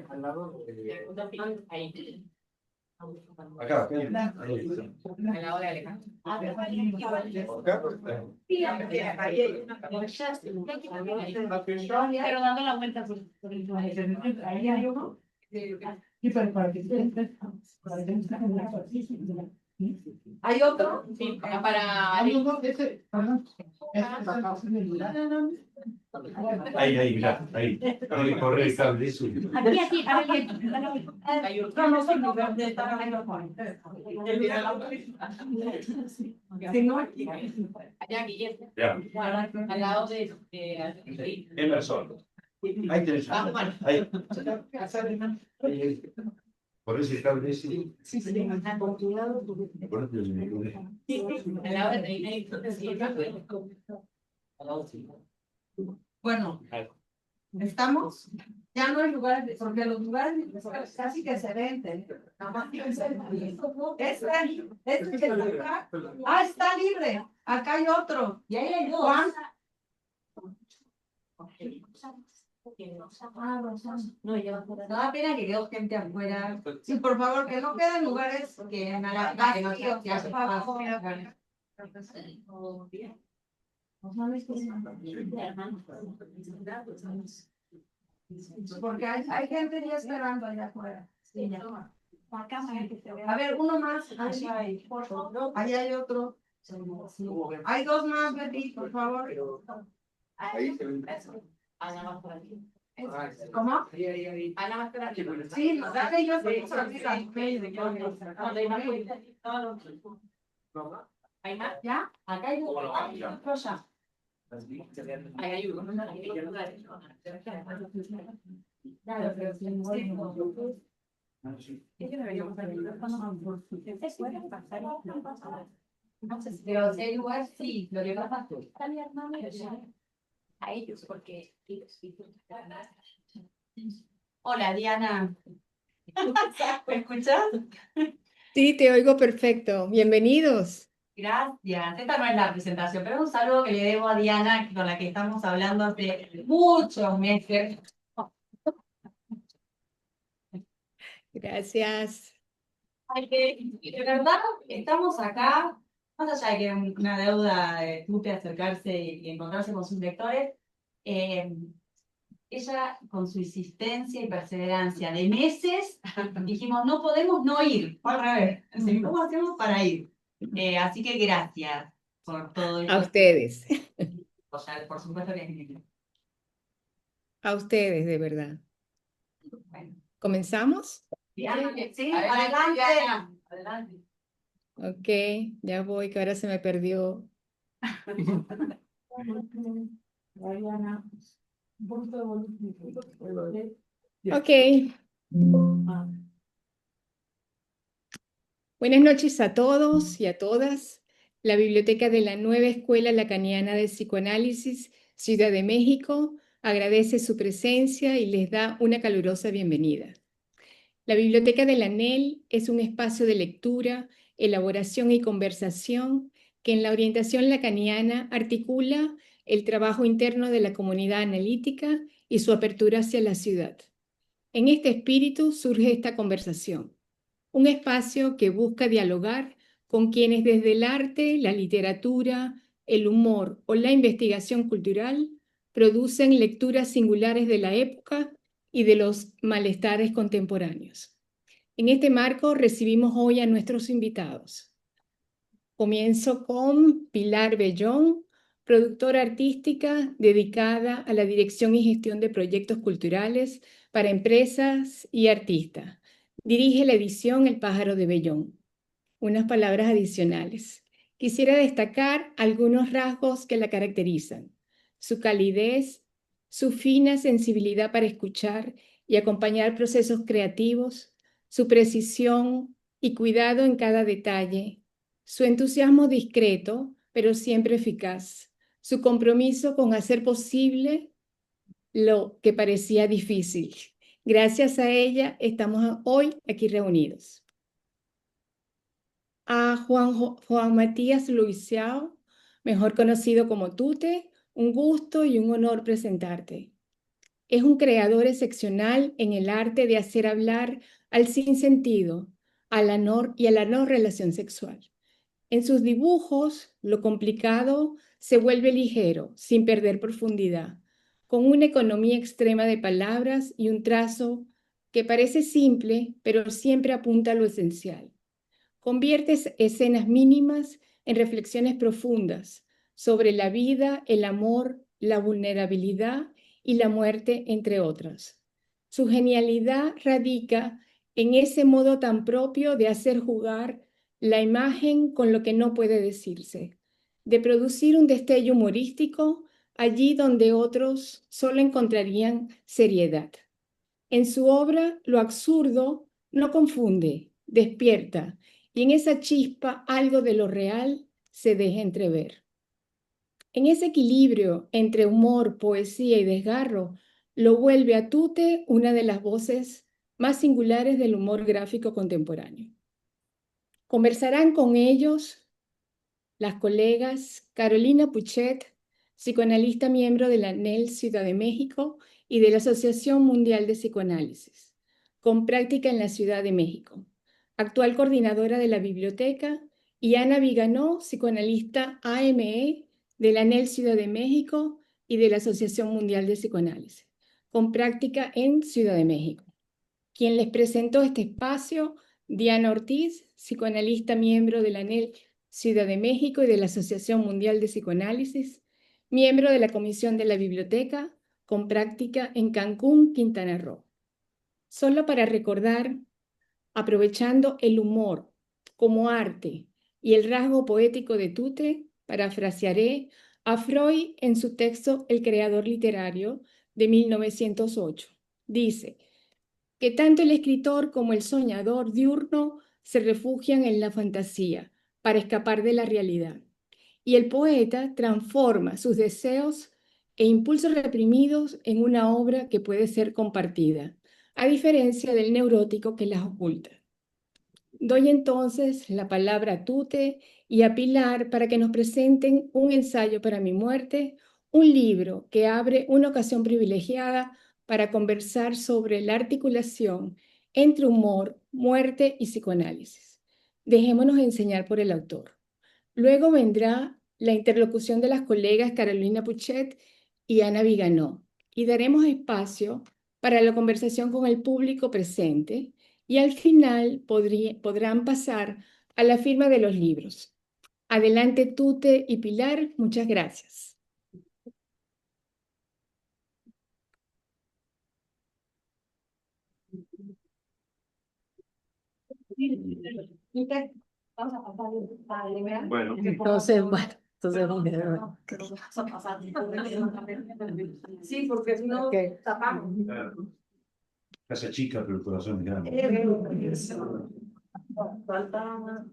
Al lado de... Ahí. Acá, Al lado de Alejandro. Pero dando la vuelta por el ahí hay uno. Y para que ¿hay otro? Sí, para... Ahí, mira, ahí. Corre el cable, eso. Aquí, hay otro. No, soy lugar de allá, Guillermo. Ya. Al lado de Emerson. Ahí tenés. Ahí. Por ese cable ese. Sí, sí. Por eso me quedé. Al lado de bueno, ¿estamos? Ya no hay lugares, porque los lugares casi que se venden. Este lugar. Ah, está libre. Acá hay otro. Y ahí hay dos. Juan. No, da pena que quedó gente afuera. Sí, por favor, que no queden lugares que en la vacíos que hace abajo. Porque hay gente ya esperando allá afuera. Sí, ya. A ver, uno más. Ahí hay otro. Hay dos más, Betty, por favor. ¿Cómo? Sí, dale yo. ¿Hay más? ¿Ya? Acá hay otro ya. Ahí hay uno. Pero si hay lugar, sí, lo que pasa es a ellos, porque hola, Diana. ¿Me escuchas? Sí, te oigo perfecto. Bienvenidos. Gracias. Esta no es la presentación, pero es un saludo que le debo a Diana, con la que estamos hablando hace muchos meses. Gracias. De verdad, estamos acá, más allá de que es una deuda de Tupe acercarse y encontrarse con sus lectores, ella con su insistencia y perseverancia de meses, dijimos, no podemos no ir, al revés, así, ¿cómo hacemos para ir? Así que gracias por todo esto. A ustedes. O sea, por supuesto que es A ustedes, de verdad. bueno. ¿Comenzamos? Sí, adelante. Adelante. Ok, ya voy, que ahora se me perdió. Ok. Buenas noches a todos y a todas. La Biblioteca de la Nueva Escuela Lacaniana de Psicoanálisis, Ciudad de México, agradece su presencia y les da una calurosa bienvenida. La Biblioteca de la NEL es un espacio de lectura, elaboración y conversación que en la orientación lacaniana articula el trabajo interno de la comunidad analítica y su apertura hacia la ciudad. En este espíritu surge esta conversación, un espacio que busca dialogar con quienes desde el arte, la literatura, el humor o la investigación cultural producen lecturas singulares de la época y de los malestares contemporáneos. En este marco recibimos hoy a nuestros invitados. Comienzo con Pilar Bellón, productora artística dedicada a la dirección y gestión de proyectos culturales para empresas y artistas. Dirige la edición El Pájaro de Bellón. Unas palabras adicionales. Quisiera destacar algunos rasgos que la caracterizan: su calidez, su fina sensibilidad para escuchar y acompañar procesos creativos, su precisión y cuidado en cada detalle, su entusiasmo discreto, pero siempre eficaz, su compromiso con hacer posible lo que parecía difícil. Gracias a ella estamos hoy aquí reunidos. A Juan Matías Luisiao, mejor conocido como Tute, un gusto y un honor presentarte. Es un creador excepcional en el arte de hacer hablar al sinsentido y a la no relación sexual. En sus dibujos, lo complicado se vuelve ligero, sin perder profundidad, con una economía extrema de palabras y un trazo que parece simple, pero siempre apunta a lo esencial. Convierte escenas mínimas en reflexiones profundas sobre la vida, el amor, la vulnerabilidad y la muerte, entre otras. Su genialidad radica en ese modo tan propio de hacer jugar la imagen con lo que no puede decirse, de producir un destello humorístico allí donde otros solo encontrarían seriedad. En su obra, lo absurdo no confunde, despierta, y en esa chispa algo de lo real se deja entrever. En ese equilibrio entre humor, poesía y desgarro, lo vuelve a Tute una de las voces más singulares del humor gráfico contemporáneo. Conversarán con ellos las colegas Carolina Puchet, psicoanalista miembro de la ANEL Ciudad de México y de la Asociación Mundial de Psicoanálisis, con práctica en la Ciudad de México, actual coordinadora de la biblioteca, y Ana Viganó, psicoanalista AME de la ANEL Ciudad de México y de la Asociación Mundial de Psicoanálisis, con práctica en Ciudad de México. Quien les presentó este espacio, Diana Ortiz, psicoanalista miembro de la ANEL Ciudad de México y de la Asociación Mundial de Psicoanálisis, miembro de la Comisión de la Biblioteca, con práctica en Cancún, Quintana Roo. Solo para recordar, aprovechando el humor como arte y el rasgo poético de Tute, parafrasearé a Freud en su texto El creador literario de 1908. Dice que tanto el escritor como el soñador diurno se refugian en la fantasía para escapar de la realidad. Y el poeta transforma sus deseos e impulsos reprimidos en una obra que puede ser compartida, a diferencia del neurótico que las oculta. Doy entonces la palabra a Tute y a Pilar para que nos presenten un ensayo para mi muerte, un libro que abre una ocasión privilegiada para conversar sobre la articulación entre humor, muerte y psicoanálisis. Dejémonos enseñar por el autor. Luego vendrá la interlocución de las colegas Carolina Puchet y Ana Viganó, y daremos espacio para la conversación con el público presente, y al final podrán pasar a la firma de los libros. Adelante, Tute y Pilar, muchas gracias. Vamos a pasar a primera. Bueno. Entonces, bueno, Sí, porque si no, Ok. tapamos. Casa chica, pero el corazón es grande. Falta.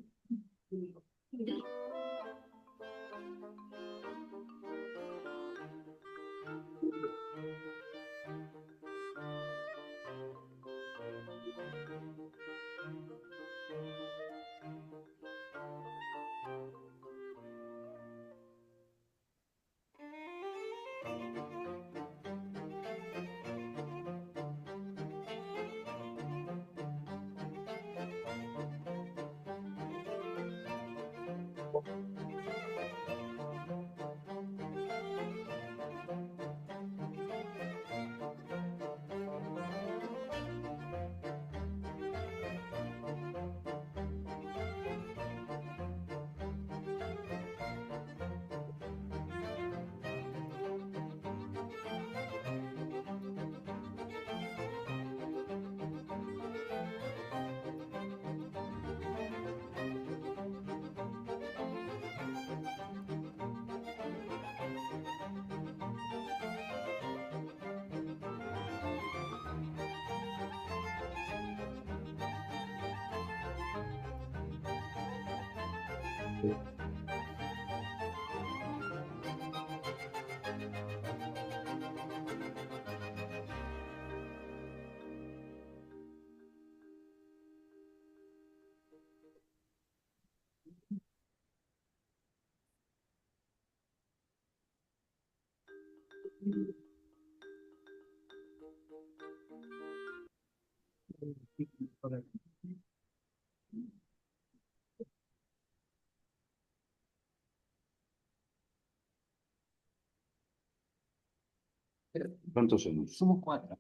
¿Cuántos somos? Somos cuatro.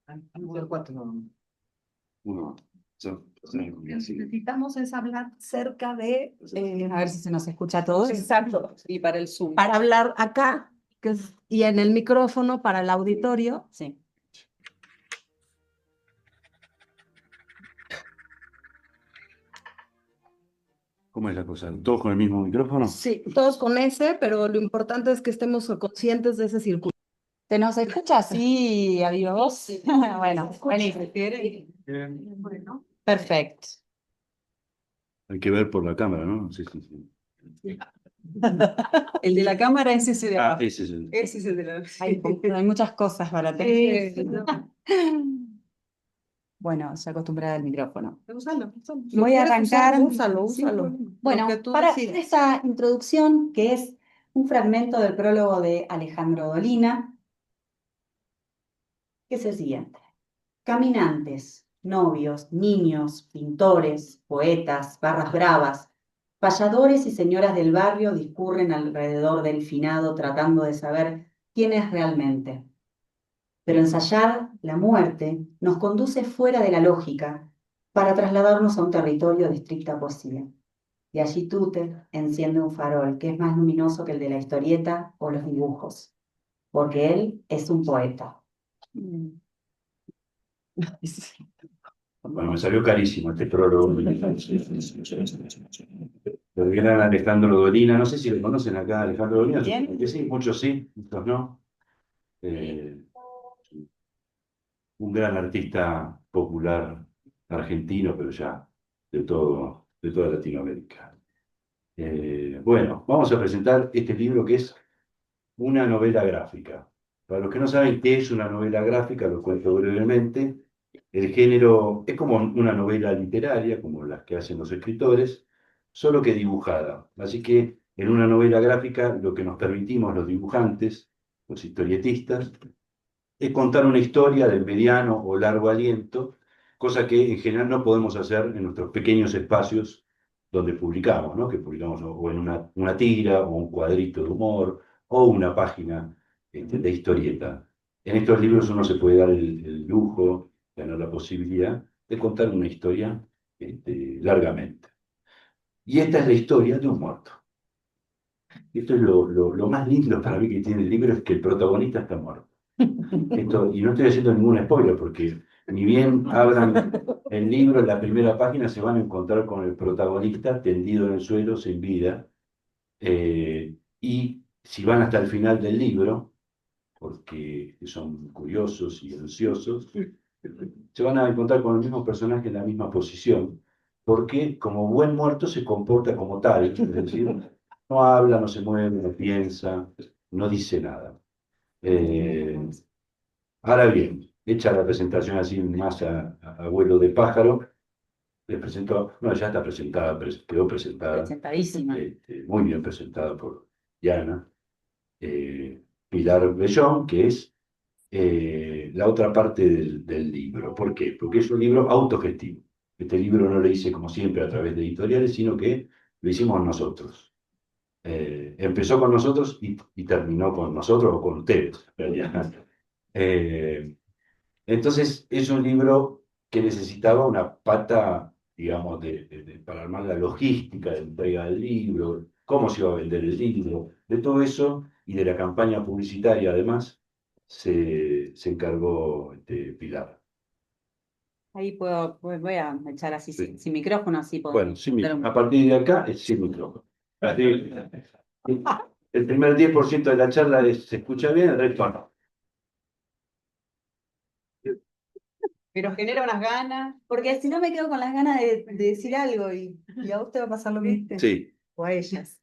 Vamos a ser cuatro. Uno. Necesitamos es hablar cerca de, A ver si se nos escucha a todos. exacto, Y para el Zoom. para hablar acá y en el micrófono para el auditorio. Sí. ¿Cómo es la cosa? ¿Todos con el mismo micrófono? Sí, todos con ese, pero lo importante es que estemos conscientes de ese círculo. ¿Se nos escucha así a viva voz? Bueno, buenísimo. Bueno. Perfecto. Hay que ver por la cámara, ¿no? Sí, sí, sí. El de la cámara es ese de abajo. Ese es el. Ese es el de la. Hay muchas cosas para tener. Bueno, ya acostumbrada al micrófono. Úsalo. Voy a arrancar. Úsalo. Bueno, Lo que tú para decidas. esta introducción, que es un fragmento del prólogo de Alejandro Dolina, que es el siguiente. Caminantes, novios, niños, pintores, poetas, barras bravas, payadores y señoras del barrio discurren alrededor del finado tratando de saber quién es realmente. Pero ensayar la muerte nos conduce fuera de la lógica para trasladarnos a un territorio de estricta poesía. Y allí Tute enciende un farol que es más luminoso que el de la historieta o los dibujos, porque él es un poeta. Bueno, me salió carísimo este prólogo. Lo gran Alejandro Dolina, no sé si lo conocen acá, Alejandro Dolina. ¿Bien? Que sí, muchos sí, muchos no. Un gran artista popular argentino, pero ya de toda Latinoamérica. Bueno, vamos a presentar este libro que es una novela gráfica. Para los que no saben qué es una novela gráfica, lo cuento brevemente. El género es como una novela literaria, como las que hacen los escritores, solo que dibujada. Así que en una novela gráfica lo que nos permitimos los dibujantes, los historietistas, es contar una historia de mediano o largo aliento, cosa que en general no podemos hacer en nuestros pequeños espacios donde publicamos, ¿no? Que publicamos o en una tira, o un cuadrito de humor, o una página de historieta. En estos libros uno se puede dar el lujo, tener la posibilidad de contar una historia largamente. Y esta es la historia de un muerto. Esto es lo más lindo para mí que tiene el libro, es que el protagonista está muerto. Y no estoy haciendo ningún spoiler, porque ni bien abran el libro, en la primera página se van a encontrar con el protagonista tendido en el suelo, sin vida. Y si van hasta el final del libro, porque son curiosos y ansiosos, se van a encontrar con el mismo personaje en la misma posición, porque como buen muerto se comporta como tal, es decir, no habla, no se mueve, no piensa, no dice nada. Ahora bien, hecha la presentación así más a vuelo de pájaro, les presento, no, ya está presentada, quedó presentada, Presentadísima. muy bien presentada por Diana, Pilar Bellón, que es la otra parte del libro. ¿Por qué? Porque es un libro autogestivo. Este libro no lo hice como siempre a través de editoriales, sino que lo hicimos nosotros. Empezó con nosotros y terminó con nosotros o con ustedes, en realidad. Entonces es un libro que necesitaba una pata, digamos, para armar la logística de entrega del libro, cómo se iba a vender el libro, de todo eso y de la campaña publicitaria además se encargó Pilar. Ahí puedo, voy a echar así Sí. sin micrófono, así puedo. Bueno, a partir de acá es sin micrófono. El primer 10% de la charla se escucha bien, el resto no. Pero genera unas ganas. Porque si no me quedo con las ganas de decir algo y a vos te va a pasar lo mismo. Sí. O a ellas.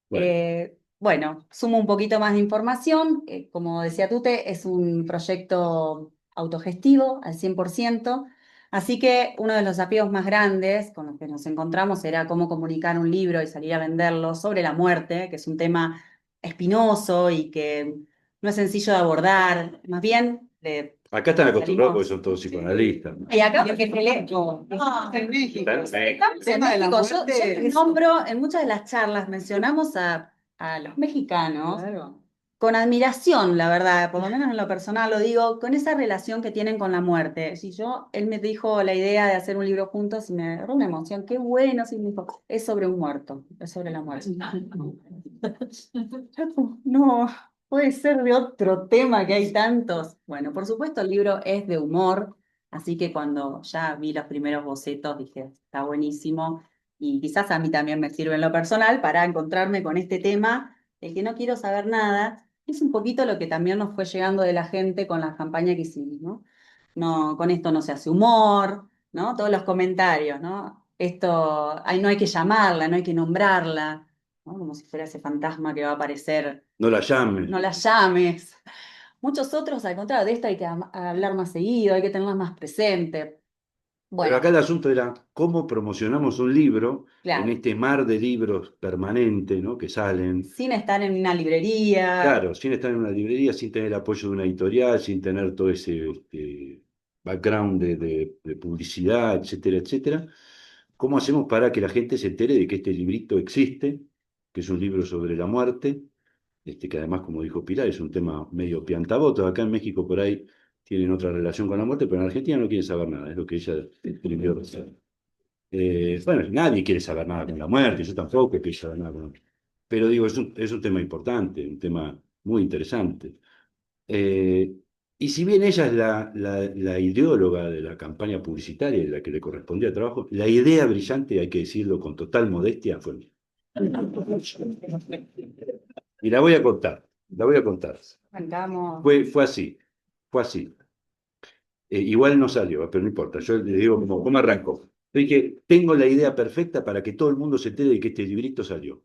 Bueno. Bueno, sumo un poquito más de información. Como decía Tute, es un proyecto autogestivo al 100%. Así que uno de los desafíos más grandes con los que nos encontramos era cómo comunicar un libro y salir a venderlo sobre la muerte, que es un tema espinoso y que no es sencillo de abordar. Más bien, Acá están acostumbrados porque Salimos. son todos psicoanalistas, ¿no? Y acá porque te leo. En México. Estamos en Tema de la México. Yo muerte. nombro, en muchas de las charlas mencionamos a los mexicanos Claro. con admiración, la verdad, por lo menos en lo personal lo digo, con esa relación que tienen con la muerte. Si yo, él me dijo la idea de hacer un libro juntos y me agarró una emoción, qué bueno, sí, me dijo, es sobre un muerto, es sobre la muerte. Yo como, no, puede ser de otro tema que hay tantos. Bueno, por supuesto el libro es de humor, así que cuando ya vi los primeros bocetos dije, está buenísimo y quizás a mí también me sirve en lo personal para encontrarme con este tema, el que no quiero saber nada. Es un poquito lo que también nos fue llegando de la gente con la campaña que hicimos, ¿no? No, con esto no se hace humor, ¿no? Todos los comentarios, ¿no? Esto, ay, no hay que llamarla, no hay que nombrarla, ¿no? Como si fuera ese fantasma que va a aparecer, No la llames. no la llames. Muchos otros, al contrario, de esto hay que hablar más seguido, hay que tenerla más presente. Pero Bueno, acá el asunto era cómo promocionamos un libro en claro, este mar de libros permanente, ¿no? Que salen. sin estar en una librería, Claro, sin estar en una librería, sin tener el apoyo de una editorial, sin tener todo ese background de publicidad, etcétera, etcétera. ¿Cómo hacemos para que la gente se entere de que este librito existe, que es un libro sobre la muerte, que además, como dijo Pilar, es un tema medio piantaboto? Acá en México por ahí tienen otra relación con la muerte, pero en Argentina no quieren saber nada, es lo que ella escribió recién. Bueno, nadie quiere saber nada con la muerte, yo tampoco quiero saber nada con la muerte. Pero digo, es un tema importante, un tema muy interesante. Eh, y si bien ella es la ideóloga de la campaña publicitaria y la que le correspondía al trabajo, la idea brillante, hay que decirlo con total modestia, fue mía. Y la voy a contar, la voy a contar. arrancamos. Fue así, fue así. Igual no salió, pero no importa. Yo le digo cómo arrancó. Yo dije, tengo la idea perfecta para que todo el mundo se entere de que este librito salió.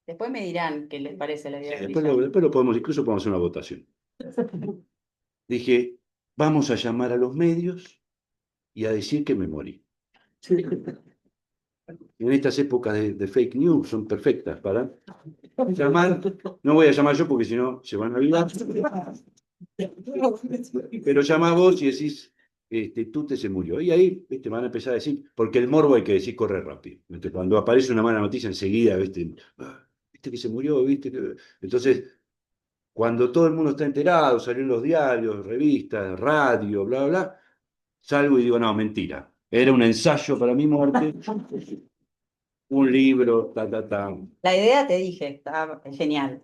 Después me dirán qué les parece la idea. Después lo podemos, incluso podemos hacer una votación. Dije, vamos a llamar a los medios y a decir que me morí. En estas épocas de fake news son perfectas para llamar. No voy a llamar yo porque si no se van a olvidar. Pero llama vos y decís, Tute se murió. Y ahí van a empezar a decir, porque el morbo hay que decir corre rápido. Cuando aparece una mala noticia enseguida, ¿viste que se murió? ¿Viste que... Entonces, cuando todo el mundo está enterado, salió en los diarios, revistas, radio, bla, bla, salgo y digo, no, mentira. Era un ensayo para mi muerte, un libro, ta, ta, ta. La idea, te dije, está genial.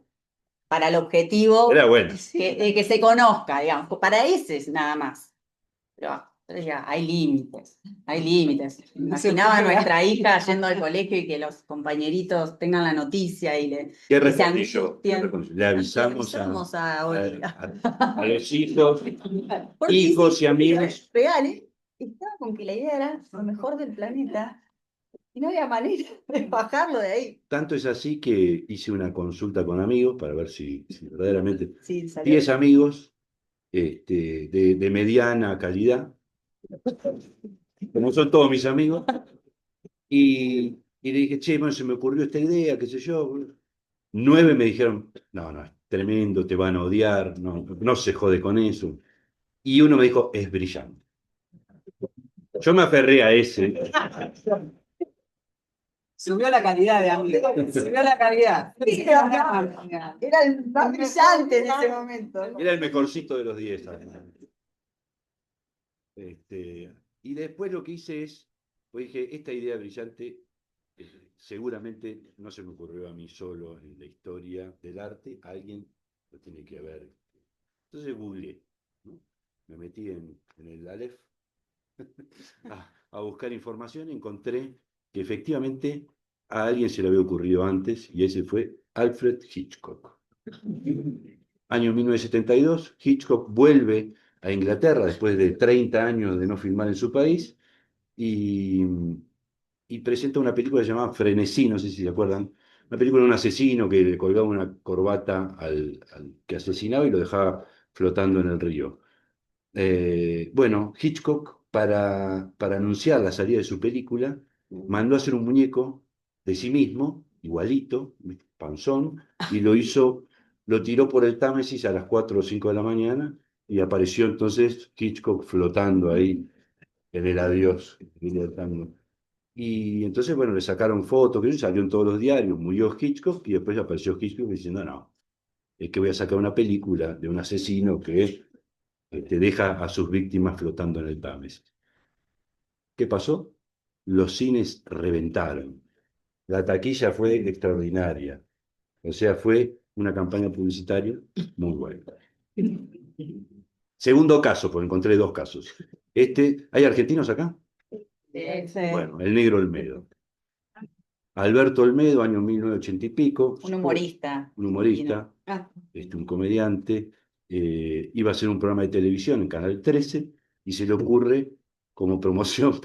Para el objetivo Era bueno. de que se conozca, digamos. Para ese es nada más. Pero ya, hay límites, hay límites. Imaginaba a nuestra hija yendo al colegio y que los compañeritos tengan la noticia y ¿Qué y se respondí yo? angustien. Le avisamos a Oli. a los hijos, Porque hijos y sí, amigos. real, ¿eh? Estaba con que la idea era lo mejor del planeta y no había manera de bajarlo de ahí. Tanto es así que hice una consulta con amigos para ver si verdaderamente Sí, salió. 10 amigos de mediana calidad, como son todos mis amigos, y le dije, che, bueno, se me ocurrió esta idea, qué sé yo. 9 me dijeron, no, no, es tremendo, te van a odiar, no, no se jode con eso. Y uno me dijo, es brillante. Yo me aferré a ese. Subió la calidad de amigos. Subió la calidad. Era el más brillante en ese momento. Era el mejorcito de los 10. Y después lo que hice es, pues dije, esta idea brillante seguramente no se me ocurrió a mí solo en la historia del arte, alguien lo tiene que ver. Entonces googleé, ¿no? Me metí en el Aleph a buscar información, encontré que efectivamente a alguien se le había ocurrido antes y ese fue Alfred Hitchcock. Año 1972, Hitchcock vuelve a Inglaterra después de 30 años de no filmar en su país y, y presenta una película llamada Frenesí, no sé si se acuerdan, una película de un asesino que le colgaba una corbata al que asesinaba y lo dejaba flotando en el río. Bueno, Hitchcock, para anunciar la salida de su película, mandó a hacer un muñeco de sí mismo, igualito, panzón, y lo tiró por el Támesis a las 4 o 5 de la mañana, y apareció entonces Hitchcock flotando ahí en el adiós. Y entonces, bueno, le sacaron fotos, que salió en todos los diarios, murió Hitchcock, y después apareció Hitchcock diciendo, no, es que voy a sacar una película de un asesino que deja a sus víctimas flotando en el Támesis. ¿Qué pasó? Los cines reventaron. La taquilla fue extraordinaria. O sea, fue una campaña publicitaria muy buena. Segundo caso, porque encontré dos casos. ¿Hay argentinos acá? Sí. Bueno, el negro Olmedo. Alberto Olmedo, año 1980 y pico. Un humorista. Un humorista, Ah, un comediante. Iba a hacer un programa de televisión en Canal 13 y se le ocurre, como promoción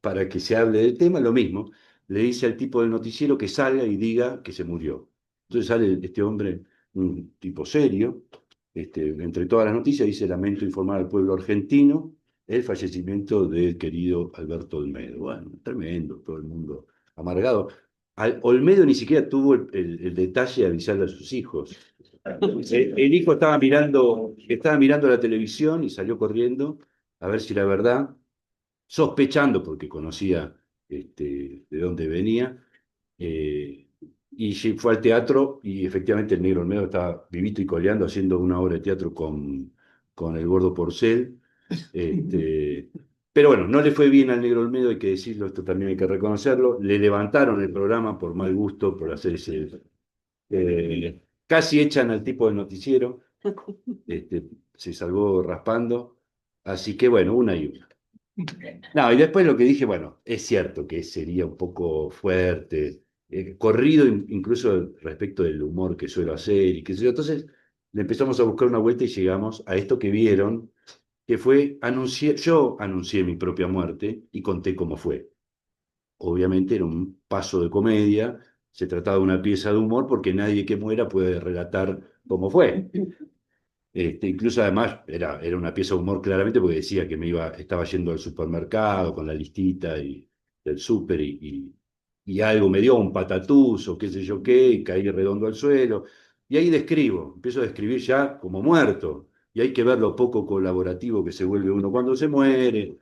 para que se hable del tema, lo mismo. Le dice al tipo del noticiero que salga y diga que se murió. Entonces sale este hombre, un tipo serio, entre todas las noticias dice: lamento informar al pueblo argentino el fallecimiento del querido Alberto Olmedo. Bueno, tremendo, todo el mundo amargado. Olmedo ni siquiera tuvo el detalle de avisarle a sus hijos. El hijo estaba mirando la televisión y salió corriendo a ver si era verdad, sospechando porque conocía de dónde venía. Y fue al teatro y efectivamente el negro Olmedo estaba vivito y coleando haciendo una obra de teatro con el gordo Porcel. Pero bueno, no le fue bien al negro Olmedo, hay que decirlo, esto también hay que reconocerlo. Le levantaron el programa por mal gusto, por hacer ese... casi echan al tipo del noticiero, se salvó raspando. Así que bueno, una y una. No, y después lo que dije, bueno, es cierto que sería un poco fuerte, corrido incluso respecto del humor que suelo hacer y qué sé yo. Entonces le empezamos a buscar una vuelta y llegamos a esto que vieron, que fue, yo anuncié mi propia muerte y conté cómo fue. Obviamente era un paso de comedia, se trataba de una pieza de humor porque nadie que muera puede relatar cómo fue. Incluso además era una pieza de humor claramente porque decía que estaba yendo al supermercado con la listita del súper y algo me dio un patatús o qué sé yo qué, y caí redondo al suelo. Y ahí empiezo a describir ya como muerto. Y hay que ver lo poco colaborativo que se vuelve uno cuando se muere.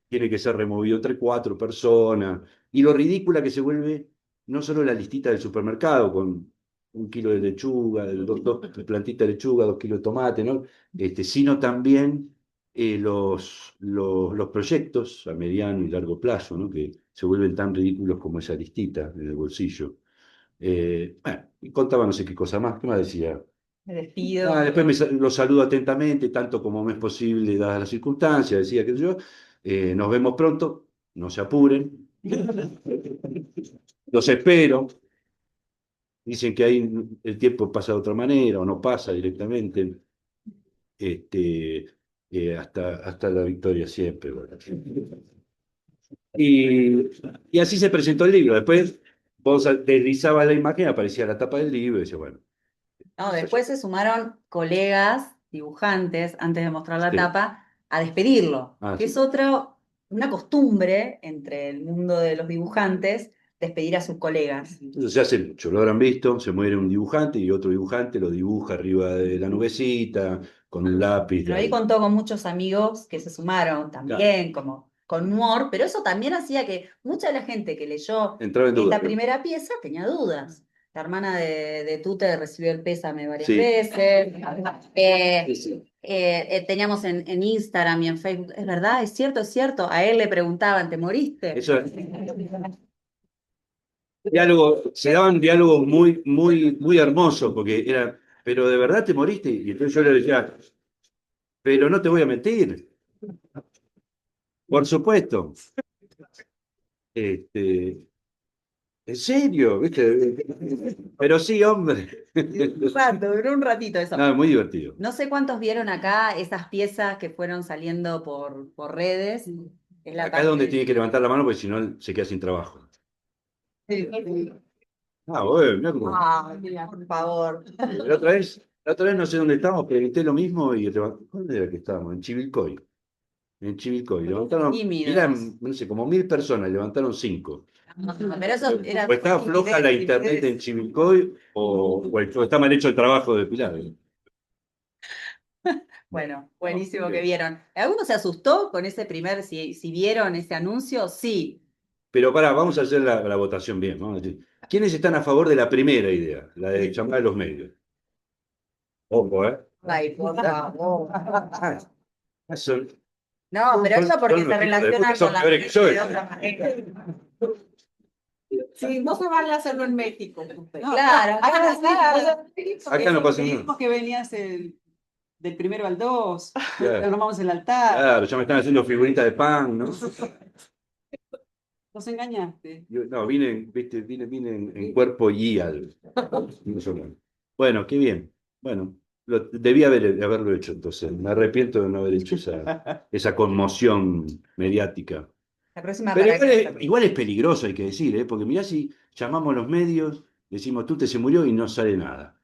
Tiene que ser removido entre cuatro personas. Y lo ridícula que se vuelve no solo la listita del supermercado con 1 kilo de lechuga, dos plantitas de lechuga, 2 kilos de tomate, ¿no? Sino también los proyectos a mediano y largo plazo, ¿no? Que se vuelven tan ridículos como esa listita en el bolsillo. Bueno, y contaba no sé qué cosa más, ¿qué más decía? me despido. Después lo saludo atentamente, tanto como me es posible, dadas las circunstancias, decía que yo, nos vemos pronto, no se apuren, los espero. Dicen que ahí el tiempo pasa de otra manera o no pasa directamente, este, hasta la victoria siempre. ¿Verdad? Y así se presentó el libro. Después vos deslizabas la imagen, aparecía la tapa del libro y decía, bueno, No, después se sumaron colegas, dibujantes, antes de mostrar la sí. tapa, a despedirlo, que Sí. es una costumbre entre el mundo de los dibujantes, despedir a sus colegas. Entonces se hace mucho, lo habrán visto, se muere un dibujante y otro dibujante lo dibuja arriba de la nubecita, con un lápiz. Pero ahí contó con muchos amigos que se sumaron también, como con humor, pero eso también hacía que mucha de la gente que leyó Entraba en duda, esta claro. primera pieza tenía dudas. La hermana de Tute recibió el pésame varias Sí. veces. Sí. Teníamos en Instagram y en Facebook, ¿es verdad? ¿Es cierto? ¿Es cierto? A él le preguntaban, ¿te moriste? Eso se daban diálogos muy, muy, muy hermosos, porque era, pero de verdad te moriste. Y entonces yo le decía, pero no te voy a mentir. Por supuesto. Este, ¿En serio? ¿Viste? Pero sí, hombre. Un rato, duró un ratito eso. No, muy divertido. No sé cuántos vieron acá esas piezas que fueron saliendo por redes. Es la Acá es donde tiene que levantar la mano porque si no se queda sin trabajo. Bueno, mirá cómo- Mira, por favor. la otra vez no sé dónde estábamos, pregunté lo mismo y ¿dónde era que estábamos? En Chivilcoy. En Chivilcoy. Levantaron, Tímidos. eran, no sé, como 1.000 personas, levantaron 5. Pero eso era O estaba floja la internet en Chivilcoy o está mal hecho el trabajo de Pilar. Bueno, buenísimo Bien. que vieron. ¿Alguno se asustó con ese primer, si vieron ese anuncio? Sí. Pero pará, vamos a hacer la votación bien. Vamos a decir, ¿quiénes están a favor de la primera idea, la de llamar a los medios? Ojo, ¿eh? Ay, por favor. Son, No, pero eso porque son se los hijos de puta, relaciona son con la peores que gente yo. de otra manera. Sí, no se vale hacerlo en México. Claro, Acá no pasa nada. Dijimos que venías del primero al 2, Claro. armamos el altar. Claro, ya me están haciendo figuritas de pan, ¿no? Nos engañaste. No, vine en cuerpo y alma. Bueno, qué bien. Bueno, debía haberlo hecho, entonces. Me arrepiento de no haber hecho esa conmoción mediática. La próxima Pero para igual es peligroso, hay que decir, ¿eh? Porque mirá si llamamos a los medios, decimos, tú se murió y no sale nada.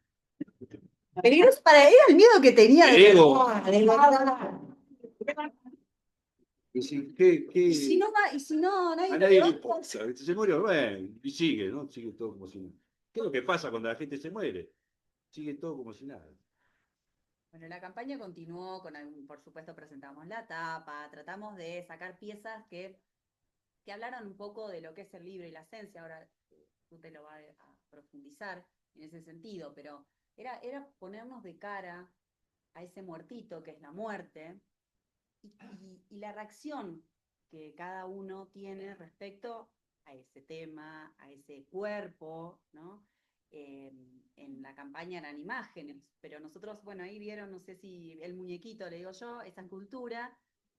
peligroso para él, era el miedo que tenía de Ego. verdad. Y si, Y si no va, y si no, nadie a lo nadie le va. importa. Se murió, bueno, y sigue, ¿no? Sigue todo como si nada. ¿Qué es lo que pasa cuando la gente se muere? Sigue todo como si nada. Bueno, la campaña continuó por supuesto, presentamos la tapa, tratamos de sacar piezas que hablaran un poco de lo que es el libro y la esencia. Ahora tú te lo vas a profundizar en ese sentido, pero era ponernos de cara a ese muertito que es la muerte y la reacción que cada uno tiene respecto a ese tema, a ese cuerpo, ¿no? En la campaña eran imágenes, pero nosotros, bueno, ahí vieron, no sé si el muñequito, le digo yo, esa escultura,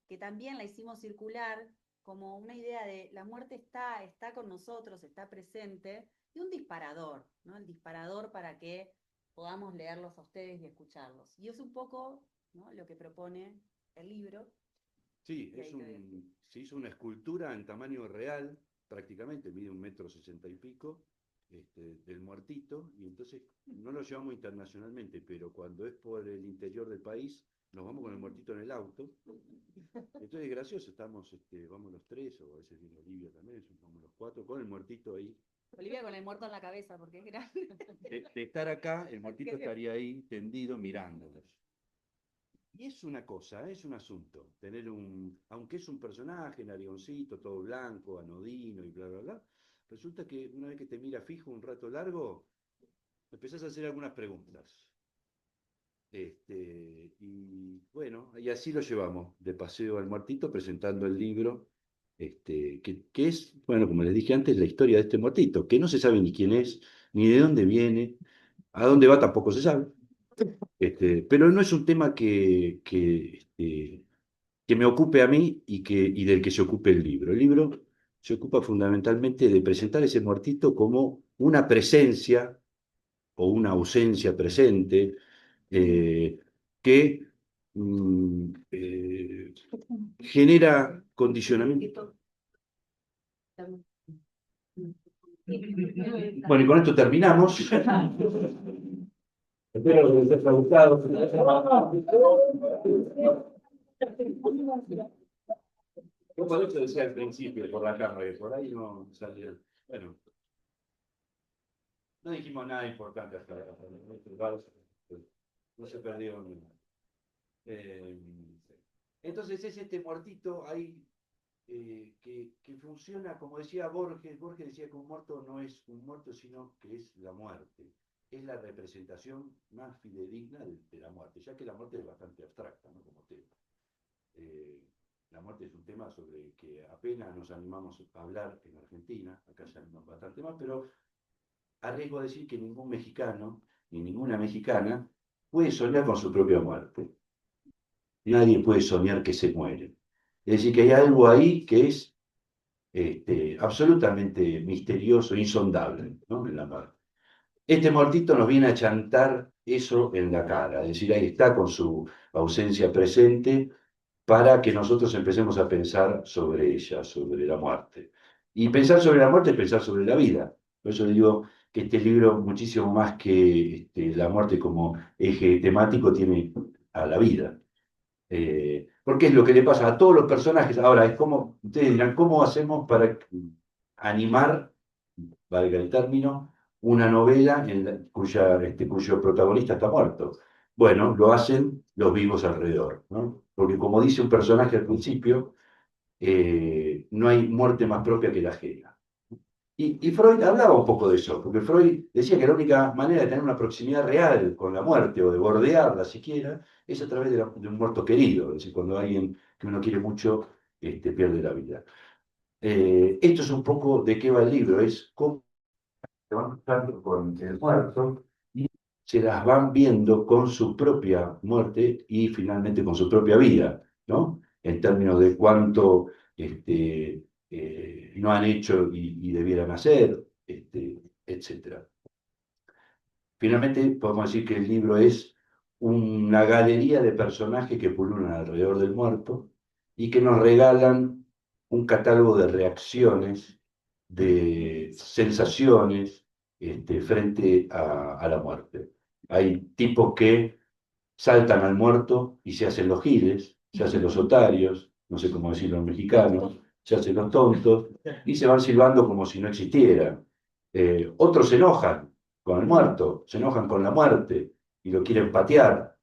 que también la hicimos circular como una idea de la muerte está con nosotros, está presente, y un disparador, ¿no? El disparador para que podamos leerlos a ustedes y escucharlos. Y es un poco, ¿no?, lo que propone el libro. Sí, se hizo una escultura en tamaño real, prácticamente, mide 1,60 m y pico, del muertito, y entonces no lo llevamos internacionalmente, pero cuando es por el interior del país, nos vamos con el muertito en el auto. Entonces es gracioso, vamos los tres, o a veces viene Olivia también, vamos los cuatro, con el muertito ahí. Olivia con el muerto en la cabeza, porque es grande. De estar acá, el muertito estaría ahí tendido mirándonos. Y es una cosa, es un asunto, aunque es un personaje, nariguoncito, todo blanco, anodino y bla, bla, bla, resulta que una vez que te mira fijo un rato largo, empezás a hacer algunas preguntas. Y bueno, y así lo llevamos, de paseo al muertito, presentando el libro, que es, bueno, como les dije antes, la historia de este muertito, que no se sabe ni quién es, ni de dónde viene, a dónde va tampoco se sabe. Pero no es un tema que me ocupe a mí y del que se ocupe el libro. El libro se ocupa fundamentalmente de presentar ese muertito como una presencia o una ausencia presente que genera condicionamiento. Bueno, y con esto terminamos. Espero que les haya gustado. Yo por eso decía al principio, por la cámara, que por ahí no salía. Bueno, no dijimos nada importante hasta ahora. No se perdió nada. Entonces es este muertito ahí que funciona, como decía Borges. Borges decía que un muerto no es un muerto, sino que es la muerte. Es la representación más fidedigna de la muerte, ya que la muerte es bastante abstracta, ¿no?, como tema. La muerte es un tema sobre el que apenas nos animamos a hablar en Argentina, acá ya no bastante más, pero arriesgo a decir que ningún mexicano ni ninguna mexicana puede soñar con su propia muerte. Nadie puede soñar que se muere. Es decir, que hay algo ahí que es absolutamente misterioso, insondable, ¿no?, en la muerte. Este muertito nos viene a chantar eso en la cara, es decir, ahí está con su ausencia presente para que nosotros empecemos a pensar sobre ella, sobre la muerte. Y pensar sobre la muerte es pensar sobre la vida. Por eso le digo que este libro, muchísimo más que la muerte como eje temático, tiene a la vida. Porque es lo que le pasa a todos los personajes. Ahora, es como, ustedes dirán, ¿cómo hacemos para animar, valga el término, una novela cuyo protagonista está muerto? bueno, lo hacen los vivos alrededor, ¿no? Porque como dice un personaje al principio, no hay muerte más propia que la ajena. Y Freud hablaba un poco de eso, porque Freud decía que la única manera de tener una proximidad real con la muerte o de bordearla siquiera es a través de un muerto querido, es decir, cuando alguien que uno quiere mucho pierde la vida. Esto es un poco de qué va el libro, es cómo se van cruzando con el muerto y se las van viendo con su propia muerte y finalmente con su propia vida, ¿no? En términos de cuánto no han hecho y debieran hacer, etcétera. Finalmente, podemos decir que el libro es una galería de personajes que pululan alrededor del muerto y que nos regalan un catálogo de reacciones, de sensaciones frente a la muerte. Hay tipos que saltan al muerto y se hacen los giles, se hacen los otarios, no sé cómo decirlo en mexicano, se hacen los tontos y se van silbando como si no existiera. Otros se enojan con el muerto, se enojan con la muerte y lo quieren patear,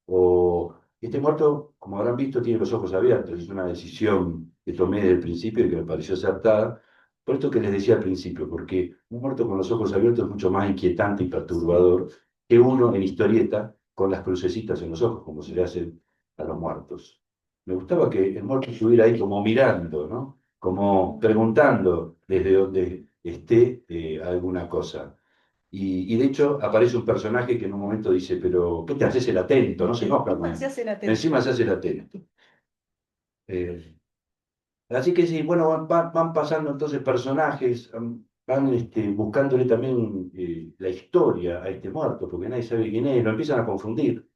o este muerto, como habrán visto, tiene los ojos abiertos, es una decisión que tomé desde el principio y que me pareció acertada, por esto que les decía al principio, porque un muerto con los ojos abiertos es mucho más inquietante y perturbador que uno en historieta con las crucecitas en los ojos, como se le hacen a los muertos. Me gustaba que el muerto estuviera ahí como mirando, ¿no? Como preguntando desde donde esté alguna cosa. Y de hecho aparece un personaje que en un momento dice, pero ¿qué te haces el atento? No se enoja. Se hace la tele. Encima se hace el atento. Eh, Así que sí, bueno, van pasando entonces personajes, van buscándole también la historia a este muerto, porque nadie sabe quién es, lo empiezan a confundir.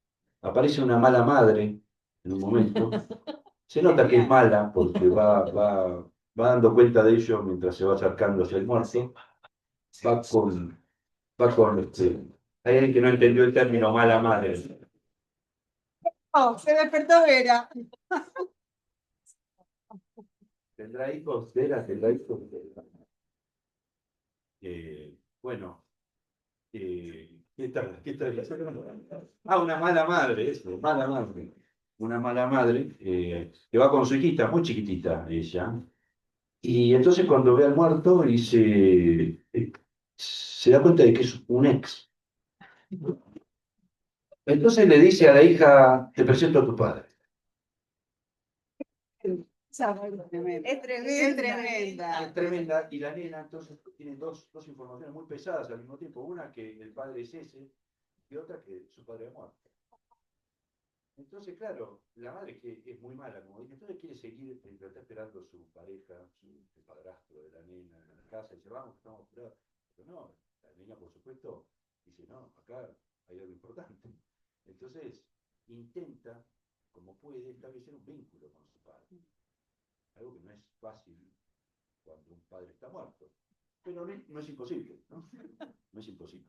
Aparece una mala madre en un momento. Se nota que es mala porque va dando cuenta de ello mientras se va acercando hacia el muerto. Va con, hay alguien que no entendió el término mala madre. Oh, se despertó Vera. ¿Tendrá hijos? ¿Vera tendrá hijos? Bueno. ¿Qué tal? Ah, una mala madre, eso, mala madre. Una mala madre que va con su hijita, muy chiquitita ella. Y entonces cuando ve al muerto se da cuenta de que es un ex. Entonces le dice a la hija, te presento a tu padre. Es tremenda. Es tremenda. Es tremenda. Y la nena entonces tiene dos informaciones muy pesadas al mismo tiempo. Una que el padre es ese y otra que su padre ha muerto. Entonces, claro, la madre que es muy mala, como dije, entonces quiere seguir, pero está esperando su pareja, el padrastro de la nena en la casa, y dice, vamos, estamos apurados. Pero no, la nena, por supuesto, dice, no, acá hay algo importante. Entonces, intenta, como puede, establecer un vínculo con su padre. Algo que no es fácil cuando un padre está muerto. Pero no es imposible, ¿no? No es imposible.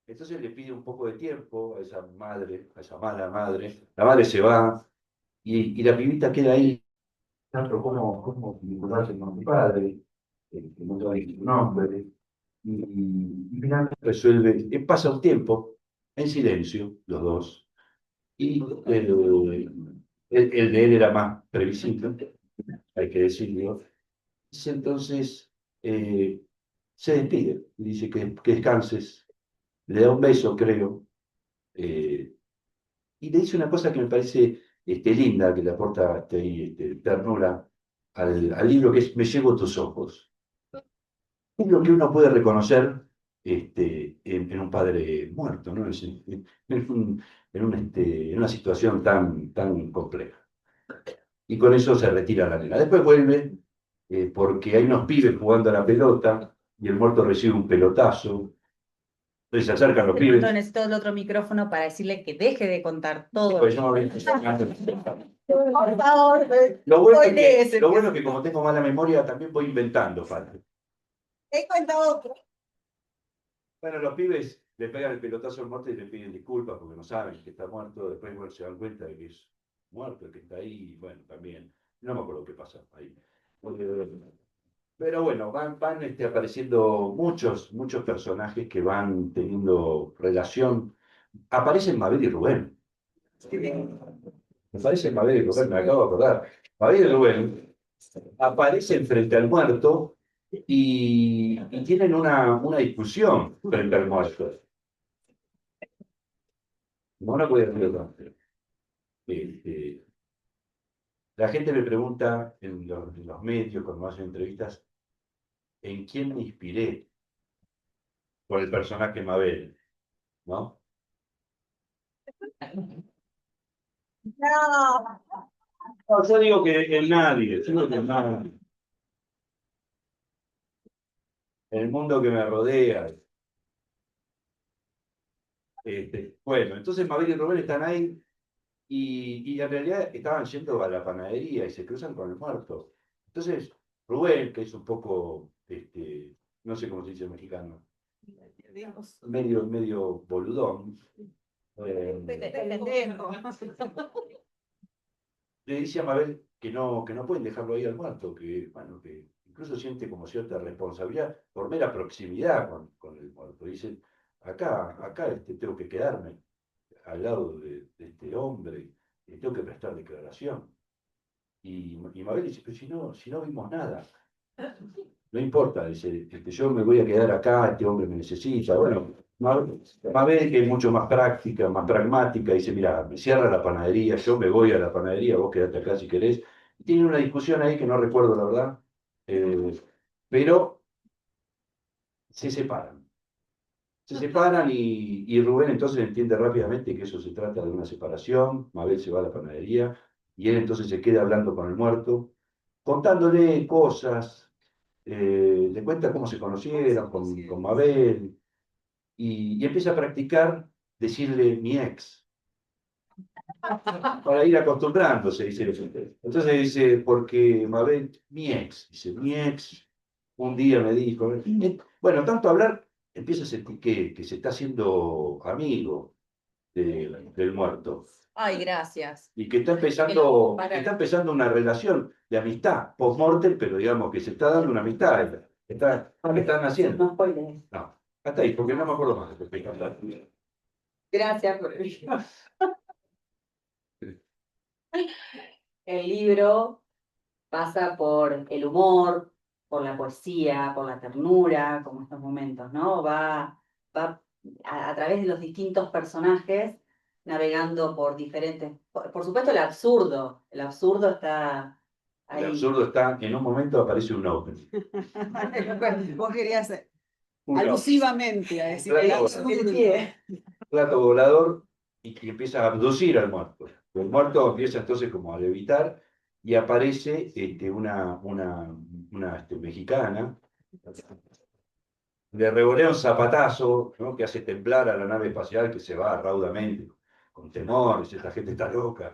Entonces le pide un poco de tiempo a esa madre, a esa mala madre. La madre se va y la pibita queda ahí. Pero ¿cómo vincularse con mi padre? Que no sabe su nombre. Y finalmente resuelve, pasa un tiempo en silencio, los dos. Y el de él era más previsible, hay que decirlo. Entonces se despide, dice que descanses, le da un beso, creo, eh, y le dice una cosa que me parece linda, que le aporta ternura al libro, que es Me llevo tus ojos. Es lo que uno puede reconocer en un padre muerto, ¿no? En una situación tan compleja. Y con eso se retira la nena. Después vuelve, porque hay unos pibes jugando a la pelota, y el muerto recibe un pelotazo. Entonces se acercan los De pronto pibes. necesito el otro micrófono para decirle que deje de contar todo. Pues yo me voy Por favor, Lo bueno, hoy es de que, ese. lo bueno es que como tengo mala memoria, también voy inventando, padre. He contado otro. Bueno, los pibes le pegan el pelotazo al muerto y le piden disculpas porque no saben que está muerto. Después bueno, se dan cuenta de que es muerto el que está ahí. Bueno, también. No me acuerdo qué pasa ahí. Pero bueno, van apareciendo muchos personajes que van teniendo relación. Aparecen Mabel y Rubén. Me parece Mabel y Rubén, me acabo de acordar. Mabel y Rubén aparecen frente al muerto y tienen una discusión frente al muerto. No la puede hacer otra. Este, la gente me pregunta en los medios, cuando hacen entrevistas, ¿en quién me inspiré por el personaje Mabel? ¿No? No. No, yo digo que en nadie, yo digo que en nadie. En el mundo que me rodea. Bueno, entonces Mabel y Rubén están ahí y en realidad estaban yendo a la panadería y se cruzan con el muerto. Entonces, Rubén, que es un poco, no sé cómo se dice en mexicano, medio boludón, Pendejo. le dice a Mabel que no pueden dejarlo ahí al muerto, que, bueno, que incluso siente como cierta responsabilidad por mera proximidad con el muerto. Dice, acá tengo que quedarme al lado de este hombre, y tengo que prestar declaración. Y Mabel dice, pero si no vimos nada, no importa, dice, yo me voy a quedar acá, este hombre me necesita. Bueno, Mabel, que es mucho más práctica, más pragmática, dice, mira, me cierra la panadería, yo me voy a la panadería, vos quedate acá si querés. Y tienen una discusión ahí que no recuerdo la verdad, pero se separan. Se separan y Rubén entonces entiende rápidamente que eso se trata de una separación. Mabel se va a la panadería y él entonces se queda hablando con el muerto, contándole cosas, le cuenta cómo se conocieron con Mabel y empieza a practicar decirle mi ex, para ir acostumbrándose, dice. Entonces dice, porque Mabel, mi ex, un día me dijo, bueno, tanto hablar, empieza a sentir que se está haciendo amigo del muerto Ay, gracias. y que está empezando una relación de amistad, post-mortem, pero digamos que se está dando una amistad, están haciendo. No spoilers. No, hasta ahí, porque no me acuerdo más. Gracias por el El libro pasa por el humor, por la poesía, por la ternura, como estos momentos, ¿no? Va a través de los distintos personajes, navegando por diferentes... Por supuesto, el absurdo está El ahí. absurdo está, en un momento aparece un open. Vos querías Un alusivamente a decir Claro. El pie. plato volador y empieza a abducir al muerto. El muerto empieza entonces como a levitar y aparece una mexicana, le revolea un zapatazo, ¿no? Que hace temblar a la nave espacial que se va raudamente, con temor, dice, esta gente está loca.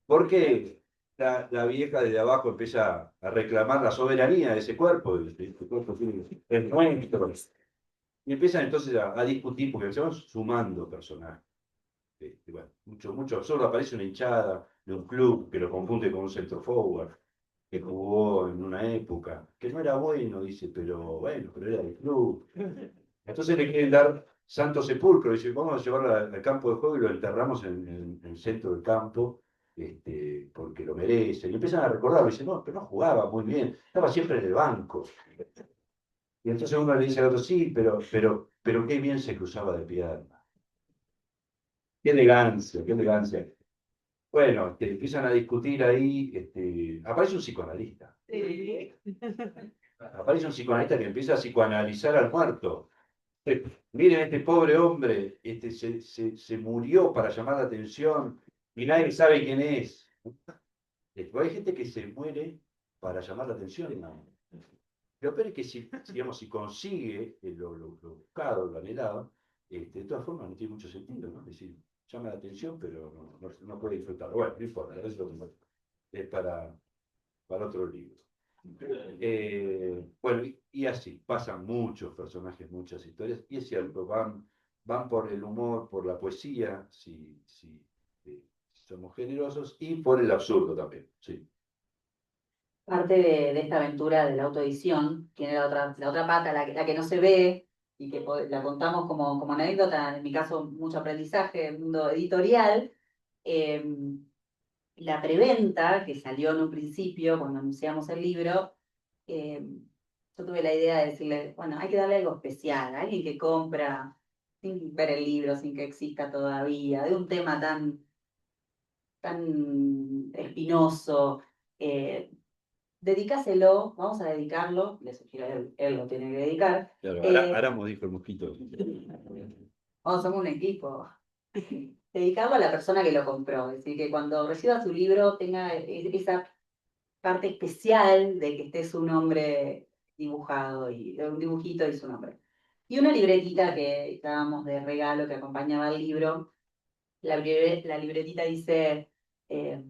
Porque la vieja desde abajo empieza a reclamar la soberanía de ese cuerpo, este cuerpo es nuestro. Y empiezan entonces a discutir, porque se van sumando personajes. Bueno, mucho absurdo. Aparece una hinchada de un club que lo confunde con un centro forward que jugó en una época, que no era bueno, dice, pero bueno, pero era del club. Entonces le quieren dar santo sepulcro, dice, vamos a llevarlo al campo de juego y lo enterramos en el centro del campo, porque lo merece. Y empiezan a recordarlo, dice, no, pero no jugaba muy bien, estaba siempre en el banco. Y entonces uno le dice al otro, sí, pero qué bien se cruzaba de pierna. Qué elegancia, qué elegancia. Bueno, empiezan a discutir ahí, aparece un psicoanalista. Sí. Aparece un psicoanalista que empieza a psicoanalizar al muerto. Miren, este pobre hombre se murió para llamar la atención y nadie sabe quién es. Hay gente que se muere para llamar la atención. No. Lo peor es que si consigue lo buscado, lo anhelado, de todas formas no tiene mucho sentido, ¿no? Es decir, llama la atención, pero no puede disfrutarlo. Bueno, no importa, es para otro libro. Bueno, y así, pasan muchos personajes, muchas historias, y es cierto, van por el humor, por la poesía, si somos generosos, y por el absurdo también, sí. parte de esta aventura de la autoedición, tiene la otra pata, la que no se ve, y que la contamos como anécdota, en mi caso mucho aprendizaje, el mundo editorial. eh, la preventa, que salió en un principio cuando anunciamos el libro, yo tuve la idea de decirle, bueno, hay que darle algo especial, a alguien que compra sin ver el libro, sin que exista todavía, de un tema tan espinoso. eh, Dedícaselo, vamos a dedicarlo, le sugiero a él lo tiene que dedicar. Claro, Aramos dijo el mosquito. Somos un equipo. Dedicarlo a la persona que lo compró, es decir, que cuando reciba su libro tenga esa parte especial de que esté su nombre dibujado, y un dibujito y su nombre. Y una libretita que dábamos de regalo que acompañaba al libro. La libretita dice, eh,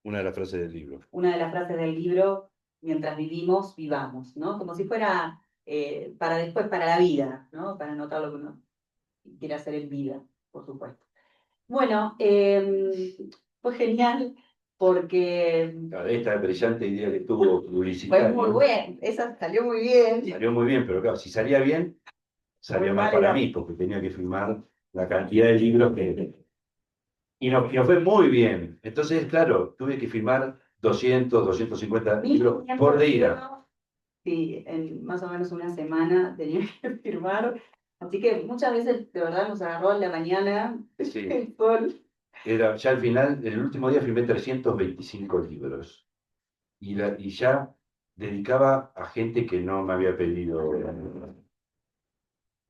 Una de las frases del libro. una de las frases del libro: mientras vivimos, vivamos, ¿no? Como si fuera para después, para la vida, ¿no? Para anotar lo que uno quiere hacer en vida, por supuesto. Bueno, fue genial porque Claro, esta brillante idea que tuvo fue publicitaria. muy buena, esa salió muy bien. Salió muy bien, pero claro, si salía bien, salía Muy mal mal para era. mí, porque tenía que firmar la cantidad de libros que... y nos fue muy bien. Entonces, claro, tuve que firmar 250 libros por día. Sí, en más o menos una semana tenía que firmar. Así que muchas veces, de verdad, nos agarró en la mañana Sí. el sol. Era, ya al final, en el último día firmé 325 libros. Y ya dedicaba a gente que no me había pedido.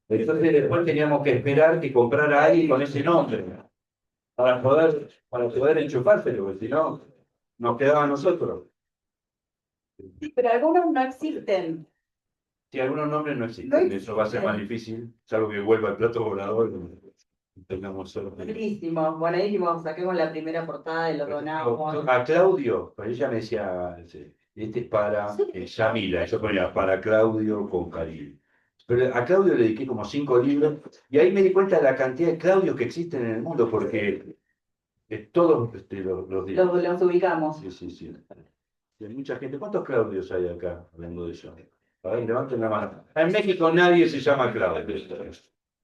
Entonces después teníamos que esperar que comprara a alguien con ese nombre para poder enchufárselo, porque si no, nos quedaba a nosotros. Sí, pero algunos no existen. Si algunos nombres no No existen, eso va a ser más existen. difícil, salvo que vuelva el plato volador y tengamos solo. Buenísimo, buenísimo. Saquemos la primera portada y lo donamos. A Claudio, pues ella me decía, este es para Yamila, yo ponía para Claudio con cariño. Pero a Claudio le dediqué como 5 libros y ahí me di cuenta de la cantidad de Claudios que existen en el mundo, porque todos los días. Los ubicamos. Sí, sí, sí. Y hay mucha gente. ¿Cuántos Claudios hay acá hablando de eso? A ver, levanten la mano. En México nadie se llama Claudio.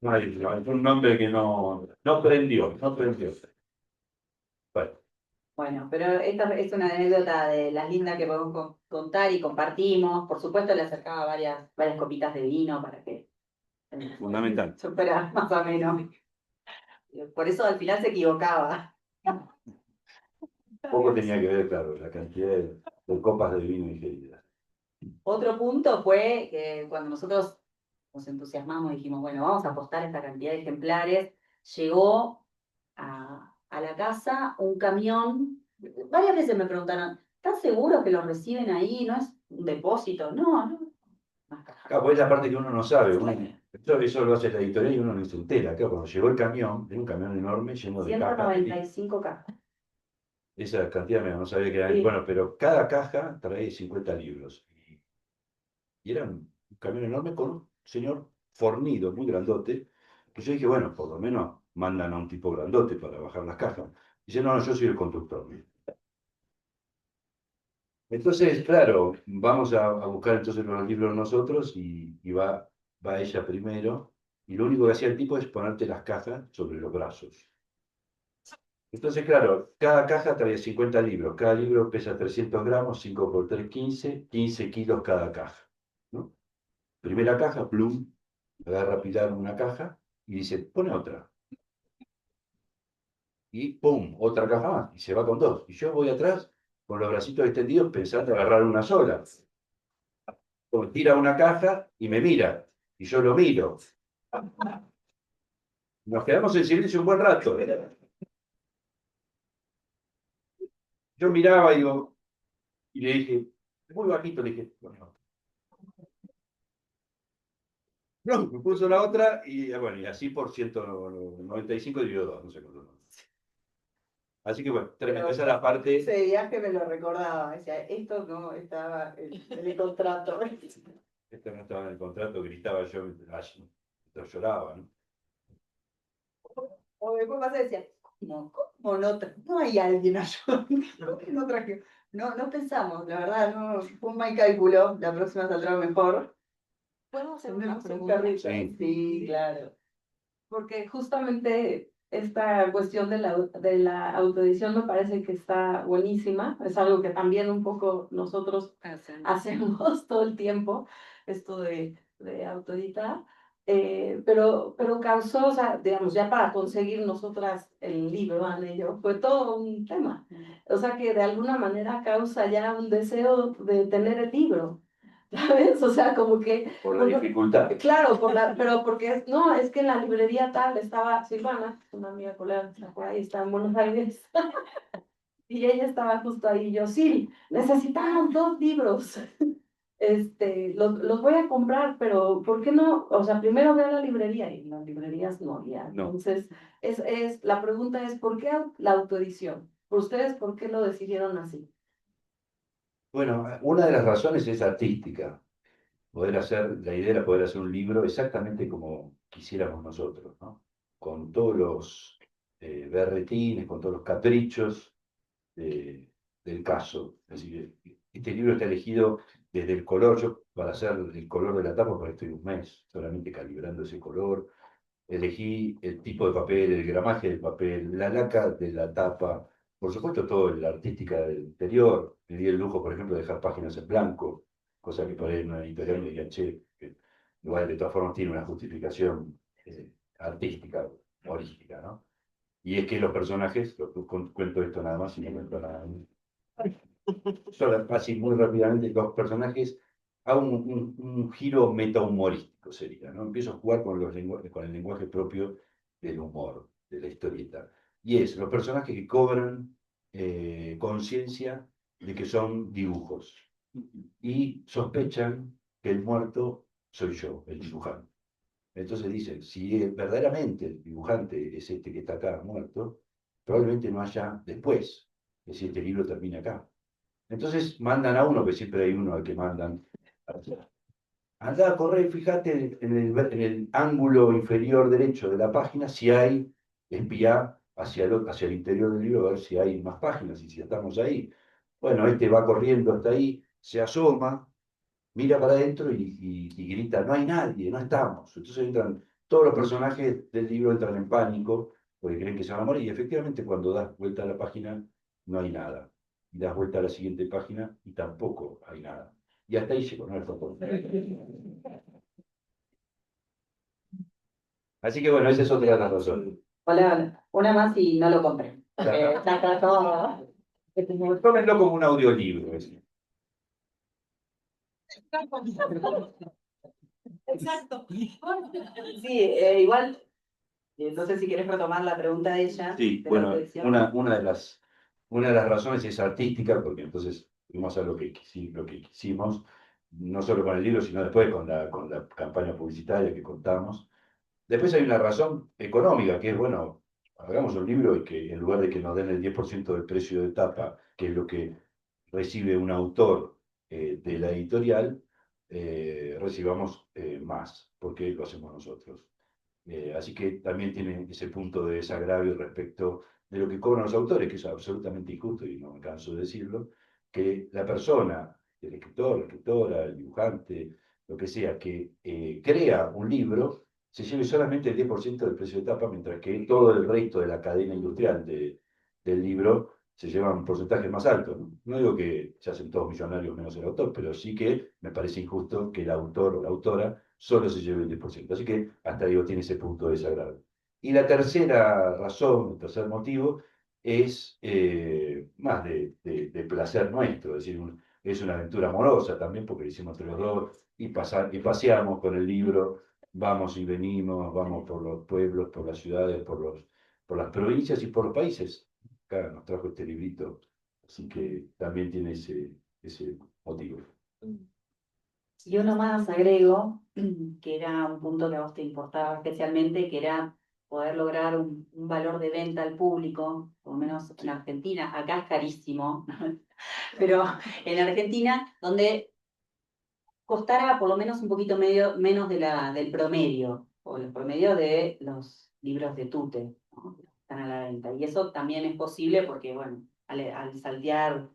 Nadie, no, es un nombre que no prendió, no prendió. Bueno, Bueno, pero esta es una anécdota de las lindas que podemos contar y compartimos. Por supuesto, le acercaba varias copitas de vino para que fundamental. supera más o menos. Por eso al final se equivocaba. Poco tenía que ver, claro, la cantidad de copas de vino ingeridas. Otro punto fue que cuando nosotros nos entusiasmamos y dijimos, bueno, vamos a apostar esta cantidad de ejemplares, llegó a la casa un camión. Varias veces me preguntaron, ¿estás seguro que lo reciben ahí? ¿No es un depósito? No, no. Claro, pues es la parte que uno no sabe. Eso lo hace la editorial y uno no se entera. Claro, cuando llegó el camión, era un camión enorme lleno de cajas. 195 cajas. Esa cantidad no sabía que era. Sí. Bueno, pero cada caja trae 50 libros. Y era un camión enorme con un señor fornido, muy grandote. Que yo dije, bueno, por lo menos mandan a un tipo grandote para bajar las cajas. Dice, no, yo soy el conductor. Entonces, claro, vamos a buscar entonces los libros nosotros y va ella primero. Y lo único que hacía el tipo es ponerte las cajas sobre los brazos. Entonces, claro, cada caja trae 50 libros. Cada libro pesa 300 gramos, 5 por 3, 15 kilos cada caja, ¿no? Primera caja, plum, agarra Pilar una caja y dice, pone otra. Y pum, otra caja más. Y se va con dos. Y yo voy atrás con los bracitos extendidos pensando agarrar una sola. Tira una caja y me mira. Y yo lo miro. Nos quedamos en silencio un buen rato. Yo miraba y le dije, muy bajito, le dije, bueno. No, me puso la otra y bueno, y así por 195 dividió dos, no sé cuánto. Así que bueno, tremendo. Esa es la parte. Ese viaje me lo recordaba. Decía, esto no estaba en el contrato. Esto no estaba en el contrato, gritaba yo, yo lloraba, ¿no? O después pasa y decía, ¿Cómo no, no hay alguien ayudando? ¿Por qué no traje? No pensamos, la verdad, no, fue un mal cálculo, la próxima saldrá mejor. ¿Puedo hacer una Tenemos un pregunta? carrito. Sí. Sí, claro. Porque justamente esta cuestión de la autoedición me parece que está buenísima. Es algo que también un poco nosotros hacemos todo el tiempo, esto de autoeditar. Pero causó, o sea, digamos, ya para conseguir nosotras el libro, Ana y yo, fue todo un tema. O sea que de alguna manera causa ya un deseo de tener el libro. ¿Sabes? O sea, como que Por la dificultad. claro, pero porque no, es que en la librería tal estaba Silvana, una amiga colega que está por ahí, está en Buenos Aires, y ella estaba justo ahí, y yo, sí, necesitamos 2 libros, los voy a comprar, pero ¿por qué no? O sea, primero ve a la librería, y en las librerías no había, No. entonces, la pregunta es, ¿por qué la autoedición? ¿Por ustedes por qué lo decidieron así? Bueno, una de las razones es artística. La idea era poder hacer un libro exactamente como quisiéramos nosotros, ¿no? Con todos los berretines, con todos los caprichos del caso. Es decir, este libro está elegido desde el color. Yo, para hacer el color de la tapa, por estoy un mes solamente calibrando ese color. Elegí el tipo de papel, el gramaje del papel, la laca de la tapa, por supuesto, todo la artística del interior. Me di el lujo, por ejemplo, de dejar páginas en blanco, cosa que para una editorial me diría, che, que igual de todas formas tiene una justificación artística, holística, ¿no? Y es que los personajes, cuento esto nada más y no cuento nada. Solo así muy rápidamente, los personajes a un giro metahumorístico sería, ¿no? Empiezo a jugar con, con el lenguaje propio del humor, de la historieta. Y es los personajes que cobran conciencia de que son dibujos y sospechan que el muerto soy yo, el dibujante. Entonces dicen, si verdaderamente el dibujante es este que está acá muerto, probablemente no haya después, es decir, este libro termina acá. Entonces mandan a uno, que siempre hay uno al que mandan. Anda a correr, fíjate en el ángulo inferior derecho de la página si hay espía hacia el interior del libro, a ver si hay más páginas y si estamos ahí. Bueno, este va corriendo hasta ahí, se asoma, mira para adentro y grita, no hay nadie, no estamos. Entonces entran, todos los personajes del libro entran en pánico porque creen que se van a morir y efectivamente cuando das vuelta a la página no hay nada. Y das vuelta a la siguiente página y tampoco hay nada. Y hasta ahí llegó, no es todo. Así que bueno, esa es otra de las razones. Hola, hola. Una más y no lo compré. Claro. Está todo. Tómenlo como un audiolibro. Exacto. Sí, igual, no sé si quieres retomar la pregunta de ella, Sí, de la bueno, autoedición. una de las razones es artística, porque entonces fuimos a lo que quisimos, no solo con el libro, sino después con la campaña publicitaria que contamos. Después hay una razón económica, que es, bueno, hagamos un libro y que en lugar de que nos den el 10% del precio de tapa, que es lo que recibe un autor de la editorial, recibamos más, porque lo hacemos nosotros. Así que también tiene ese punto de desagravio respecto de lo que cobran los autores, que es absolutamente injusto, y no me canso de decirlo, que la persona, el escritor, la escritora, el dibujante, lo que sea, que crea un libro, se lleve solamente el 10% del precio de tapa, mientras que todo el resto de la cadena industrial del libro se llevan porcentajes más altos. ¿No? No digo que se hacen todos millonarios menos el autor, pero sí que me parece injusto que el autor o la autora solo se lleve el 10%. Así que hasta digo, tiene ese punto de desagrado. Y la tercera razón, el tercer motivo, es más de placer nuestro, es decir, es una aventura amorosa también, porque lo hicimos entre los dos, y paseamos con el libro, vamos y venimos, vamos por los pueblos, por las ciudades, por las provincias y por los países. Acá nos trajo este librito, así que también tiene ese motivo. Y uno más agrego, que era un punto que a vos te importaba especialmente, que era poder lograr un valor de venta al público, por lo menos en Argentina, acá es carísimo, pero en Argentina, donde costara por lo menos un poquito menos del promedio, o el promedio de los libros de Tute, ¿no? están a la venta. Y eso también es posible porque, bueno, al saltear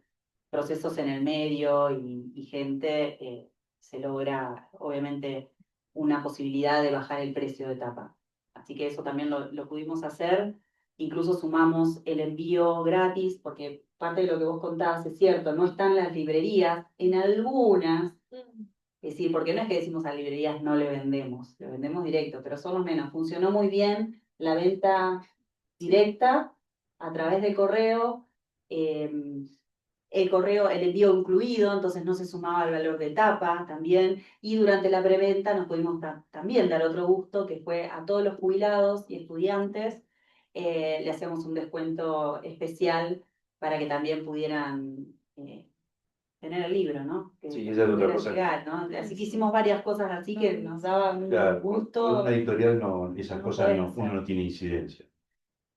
procesos en el medio y gente, se logra, obviamente, una posibilidad de bajar el precio de tapa. Así que eso también lo pudimos hacer. Incluso sumamos el envío gratis, porque parte de lo que vos contabas es cierto, no están las librerías, en algunas, es decir, porque no es que decimos a librerías no le vendemos directo, pero son los menos. Funcionó muy bien la venta directa a través de correo, el envío incluido, entonces no se sumaba el valor de tapa también, y durante la preventa nos pudimos también dar otro gusto, que fue a todos los jubilados y estudiantes, le hacemos un descuento especial para que también pudieran tener el libro, ¿no? Que Sí, esa es otra pudiera cosa. llegar, ¿no? Así que hicimos varias cosas así que nos daban un Claro, gusto. con una editorial no, esas No cosas pueden no, hacer. uno no tiene incidencia.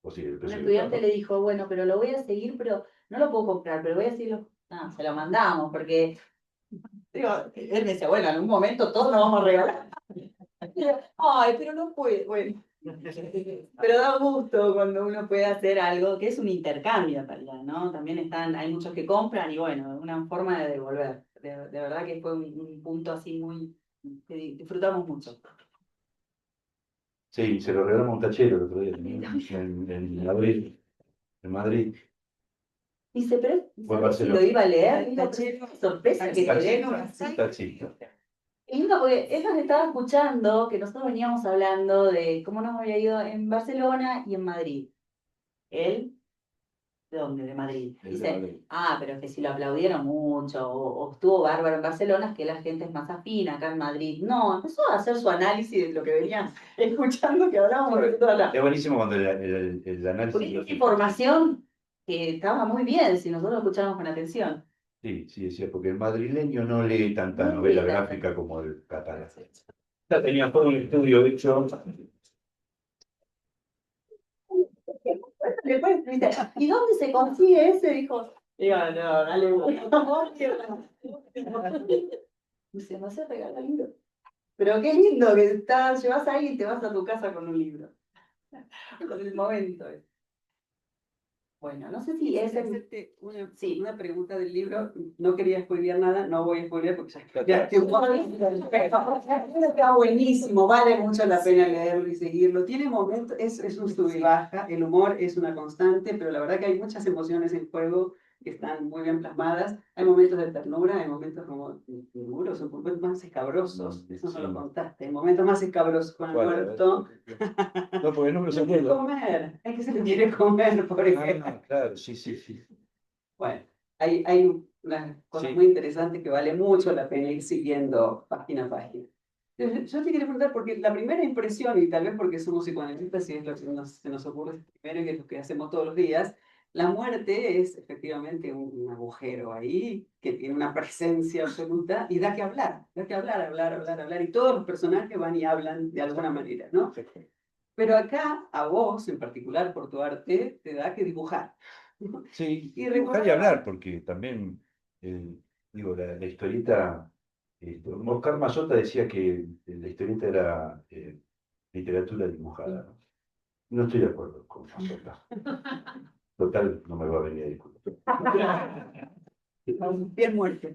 O sí, el Un precio de estudiante tapa. le dijo, bueno, pero lo voy a seguir, pero no lo puedo comprar, pero voy a seguirlo. No, se lo mandamos, porque digo, él me decía, bueno, en un momento todos nos vamos a regalar. Ay, pero no puede, bueno. Pero da gusto cuando uno puede hacer algo que es un intercambio en realidad, ¿no? También hay muchos que compran y bueno, una forma de devolver. De verdad que fue un punto así muy, que disfrutamos mucho. Sí, se lo regalamos a un tachero el otro día, en Madrid. En Madrid. Dice, pero Fue ¿sabés si Barcelona. lo iba a leer? Digo, qué sorpresa que quedé. Tachito. Es lindo porque eso que estaba escuchando, que nosotros veníamos hablando de cómo nos había ido en Barcelona y en Madrid. Él, ¿de dónde? De Madrid. El de Dice, Madrid. pero que si lo aplaudieron mucho, o estuvo bárbaro en Barcelona, es que la gente es más afín, acá en Madrid. No, empezó a hacer su análisis de lo que venían escuchando que hablábamos de todo acá. Es buenísimo cuando el Porque análisis. es información que estaba muy bien si nosotros lo escuchamos con atención. Sí, sí, decía, porque el madrileño no lee tanta No novela lee tanta. gráfica como el catalán. Ya tenía todo un estudio hecho. Después dice, ¿y dónde se consigue ese? Dijo, digo, no, dale. Dice, no se regala libro. Pero qué lindo que llevas ahí y te vas a tu casa con un libro. Con el momento. Bueno, no sé si es hacerte Sí. una pregunta del libro. No quería spoilear nada, no voy a spoilear porque ya estoy un poco. Está buenísimo, vale mucho la pena leerlo y seguirlo. Tiene momentos, es un sub y baja, el humor es una constante, pero la verdad que hay muchas emociones en juego que están muy bien plasmadas. Hay momentos de ternura, hay momentos como duros, o momentos más escabrosos. Eso no lo contaste. Hay momentos más escabrosos con el muerto. No, porque no me lo Hay que acuerdo. comer, hay que se le quiere comer, por ejemplo. Ah, claro, sí, sí, sí. Bueno, hay unas cosas Sí. muy interesantes que vale mucho la pena ir siguiendo página a página. Yo te quería preguntar, porque la primera impresión, y tal vez porque somos psicoanalistas y es lo que se nos ocurre primero y es lo que hacemos todos los días, la muerte es efectivamente un agujero ahí que tiene una presencia absoluta y da que hablar, hablar, y todos los personajes van y hablan de alguna manera, ¿no? Pero acá, a vos en particular, por tu arte, te da que dibujar. Sí, Y dibujar y hablar, porque también, digo, la historieta, Oscar Mazzotta decía que la historieta era literatura dibujada, ¿no? No estoy de acuerdo con Mazzotta. Total, no me va a venir a discutir. Bien muerto.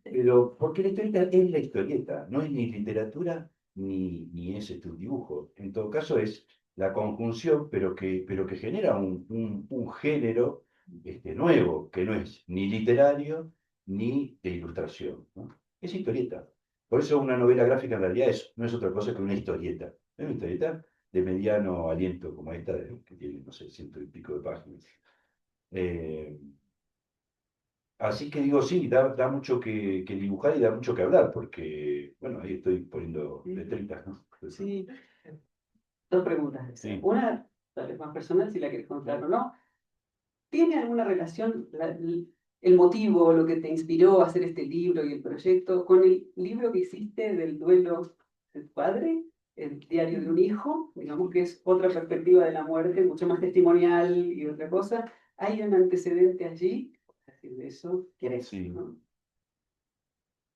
Pero, porque la historieta es la historieta, no es ni literatura ni es un dibujo. En todo caso es la conjunción, pero que genera un género nuevo, que no es ni literario ni de ilustración, ¿no? Es historieta. Por eso una novela gráfica en realidad no es otra cosa que una historieta. Es una historieta de mediano aliento como esta, que tiene, no sé, ciento y pico de páginas. Eh, Así que digo, sí, da mucho que dibujar y da mucho que hablar, porque, bueno, ahí estoy poniendo letritas, ¿no? Sí, dos preguntas. Sí. Una, tal vez más personal, si la querés contar o no. ¿Tiene alguna relación el motivo, lo que te inspiró a hacer este libro y el proyecto, con el libro que hiciste del duelo de tu padre, el diario de un hijo? Digamos que es otra perspectiva de la muerte, mucho más testimonial y otra cosa. ¿Hay un antecedente allí? Es decir, de eso, ¿querés? Sí. ¿No?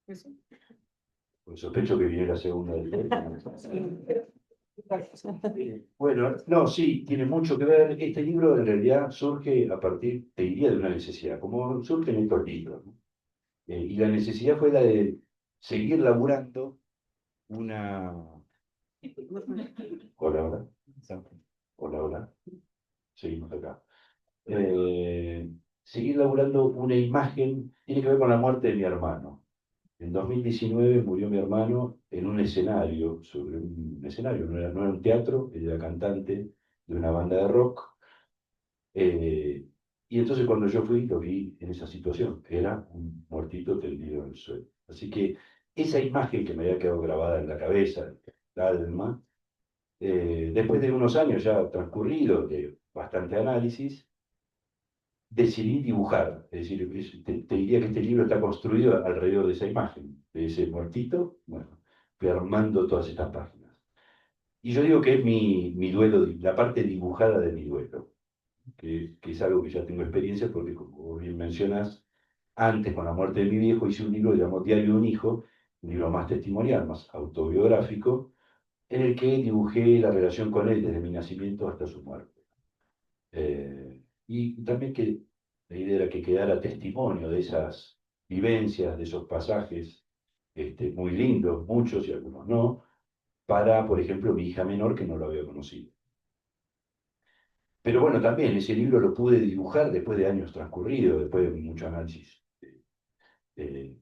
Pues sospecho que viene la segunda del tema. Bueno, no, sí, tiene mucho que ver. Este libro en realidad surge a partir, te diría, de una necesidad, como surgen estos libros, ¿no? Y la necesidad fue la de seguir laburando una... Hola, hola. Hola, hola. Seguimos acá. Seguir laburando una imagen, tiene que ver con la muerte de mi hermano. En 2019 murió mi hermano en un escenario, sobre un escenario, no era un teatro, él era cantante de una banda de rock. Y entonces cuando yo fui, lo vi en esa situación, era un muertito tendido en el suelo. Así que esa imagen que me había quedado grabada en la cabeza, en el alma, después de unos años ya transcurridos de bastante análisis, decidí dibujar. Es decir, te diría que este libro está construido alrededor de esa imagen, de ese muertito. Bueno, fui armando todas estas páginas. Y yo digo que es mi duelo, la parte dibujada de mi duelo, que es algo que ya tengo experiencia porque, como bien mencionas, antes con la muerte de mi viejo hice un libro llamado Diario de un hijo, un libro más testimonial, más autobiográfico, en el que dibujé la relación con él desde mi nacimiento hasta su muerte. Y también que la idea era que quedara testimonio de esas vivencias, de esos pasajes muy lindos, muchos y algunos no, para, por ejemplo, mi hija menor que no lo había conocido. Pero bueno, también ese libro lo pude dibujar después de años transcurridos, después de mucho análisis, eh,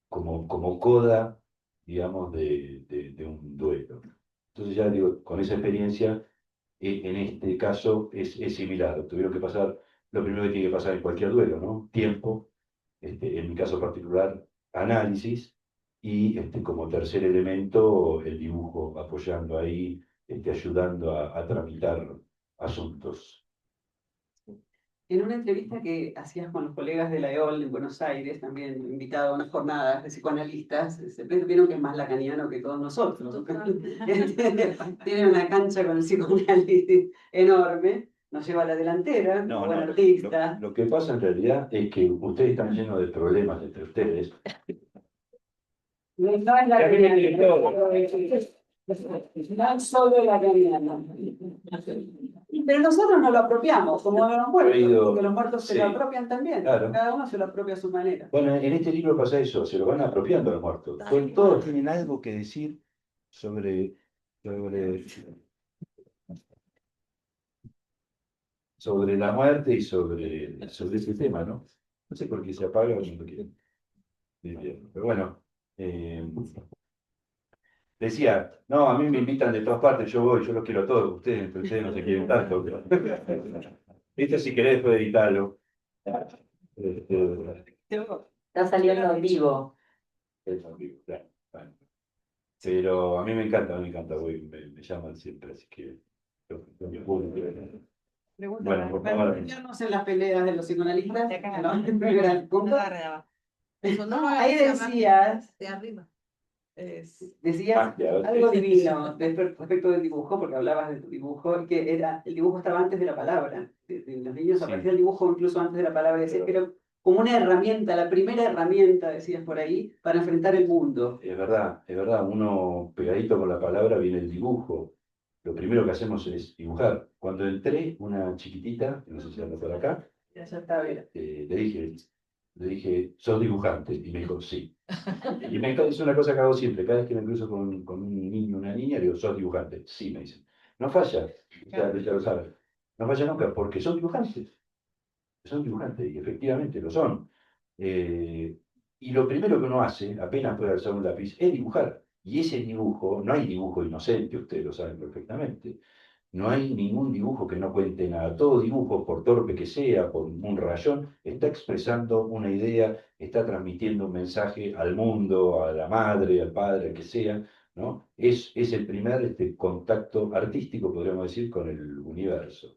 como coda, digamos, de un duelo. Entonces ya digo, con esa experiencia, en este caso es similar. Tuvieron que pasar lo primero que tiene que pasar en cualquier duelo, ¿no? Tiempo, en mi caso particular, análisis, y como tercer elemento, el dibujo, apoyando ahí, ayudando a tramitar asuntos. En una entrevista que hacías con los colegas de la EOL en Buenos Aires, también invitado a unas jornadas de psicoanalistas, vieron que es más lacaniano que todos nosotros. Tiene una cancha con el psicoanálisis enorme, nos lleva a la delantera, No, buen no, artista. lo que pasa en realidad es que ustedes están llenos de problemas entre ustedes. No es lacaniano, no solo lacaniano. Pero nosotros nos lo apropiamos, como los muertos, porque los muertos se lo apropian también. Claro. Cada uno se lo apropia a su manera. Bueno, en este libro pasa eso, se lo van apropiando a los muertos. Todos tienen algo que decir sobre, sobre, sobre la muerte y sobre ese tema, ¿no? No sé por qué se apaga cuando quieren. Pero bueno, decía, no, a mí me invitan de todas partes, yo voy, yo los quiero a todos, ustedes no se quieren tanto. Viste, si querés, puede editarlo. Está saliendo en vivo. Claro. Bueno. Pero a mí me encanta, me llaman siempre, así que... Pregunta, Bueno, para meternos en las peleas de los psicoanalistas, el primer punto. Ahí decías, decías algo divino respecto del dibujo, porque hablabas de tu dibujo, que el dibujo estaba antes de la palabra. De los niños aparecía el dibujo incluso antes de la palabra, decías que era como una herramienta, la primera herramienta, decías por ahí, para enfrentar el mundo. Es verdad, uno pegadito con la palabra viene el dibujo. Lo primero que hacemos es dibujar. Cuando entré, una chiquitita, que no sé si anda por acá, Ya está, Vera. le dije, ¿sos dibujante? Y me dijo, sí. Y es una cosa que hago siempre, cada vez que me cruzo con un niño, una niña, le digo, ¿sos dibujante? Sí, me dicen. No falla, ya lo sabes. No falla nunca, porque son dibujantes, y efectivamente lo son. Y lo primero que uno hace, apenas puede alzar un lápiz, es dibujar. Y ese dibujo, no hay dibujo inocente, ustedes lo saben perfectamente. No hay ningún dibujo que no cuente nada. Todo dibujo, por torpe que sea, por un rayón, está expresando una idea, está transmitiendo un mensaje al mundo, a la madre, al padre, al que sea, ¿no? Es el primer contacto artístico, podríamos decir, con el universo.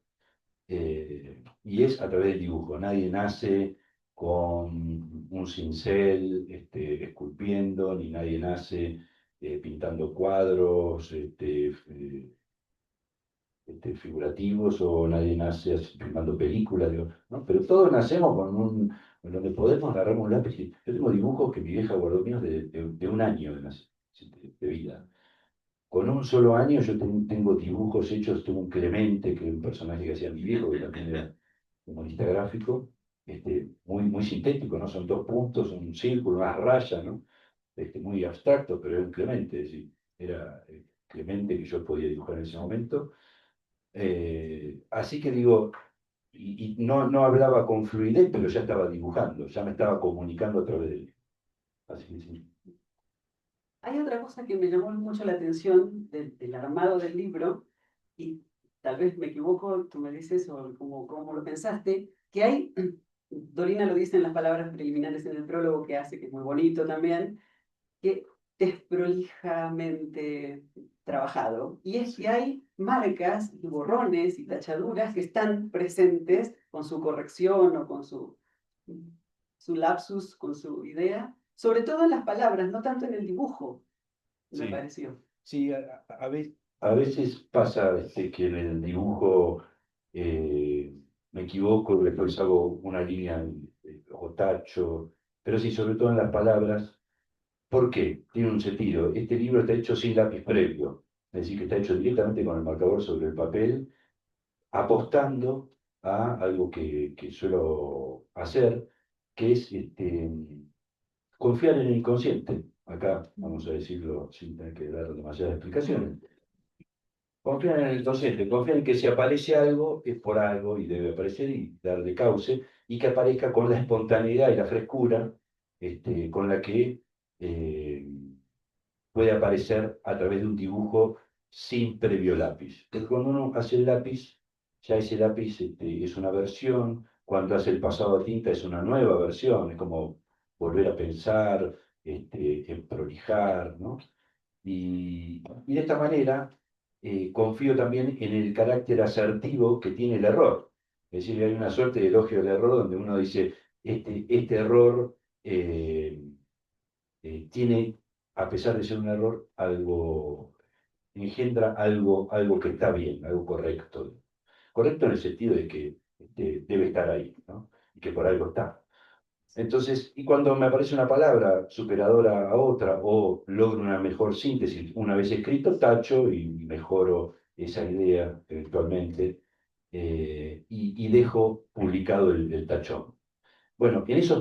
Y es a través del dibujo. Nadie nace con un cincel esculpiendo, ni nadie nace pintando cuadros figurativos, o nadie nace filmando películas, digo, ¿no? Pero todos nacemos con donde podemos agarrar un lápiz. Yo tengo dibujos que mi vieja guardó míos de un año de vida. con un solo año yo tengo dibujos hechos, tengo un Clemente, que es un personaje que hacía mi viejo, que también era humorista gráfico, muy sintético, ¿no? Son dos puntos, un círculo, una raya, ¿no? Muy abstracto, pero era un Clemente, es decir, era Clemente que yo podía dibujar en ese momento. Así que digo, y no hablaba con fluidez, pero ya estaba dibujando, ya me estaba comunicando a través de él. Así que sí. Hay otra cosa que me llamó mucho la atención del armado del libro, y tal vez me equivoco, tú me dices o cómo lo pensaste, que hay, Dorina lo dice en las palabras preliminares en el prólogo que hace, que es muy bonito también, que desprolijamente trabajado, y es que hay marcas y borrones y tachaduras que están presentes con su corrección o con su lapsus, con su idea, sobre todo en las palabras, no tanto en el dibujo, me Sí. pareció. Sí, a veces pasa que en el dibujo me equivoco, después hago una línea o tacho, pero sí, sobre todo en las palabras. ¿Por qué? Tiene un sentido. Este libro está hecho sin lápiz previo, es decir, que está hecho directamente con el marcador sobre el papel, apostando a algo que suelo hacer, que es confiar en el inconsciente. Acá vamos a decirlo sin tener que dar demasiadas explicaciones. Confiar en el inconsciente, confiar en que si aparece algo es por algo y debe aparecer y darle cauce, y que aparezca con la espontaneidad y la frescura con la que eh, puede aparecer a través de un dibujo sin previo lápiz. Porque cuando uno hace el lápiz, ya ese lápiz es una versión, cuando hace el pasado a tinta es una nueva versión, es como volver a pensar, en prolijar, ¿no? Y de esta manera confío también en el carácter asertivo que tiene el error. Es decir, hay una suerte de elogio del error donde uno dice, este error tiene, a pesar de ser un error, engendra algo que está bien, algo correcto. Correcto en el sentido de que debe estar ahí, ¿no? Y que por algo está. Entonces, y cuando me aparece una palabra superadora a otra o logro una mejor síntesis, una vez escrito, tacho y mejoro esa idea eventualmente y dejo publicado el tachón. Bueno, en ese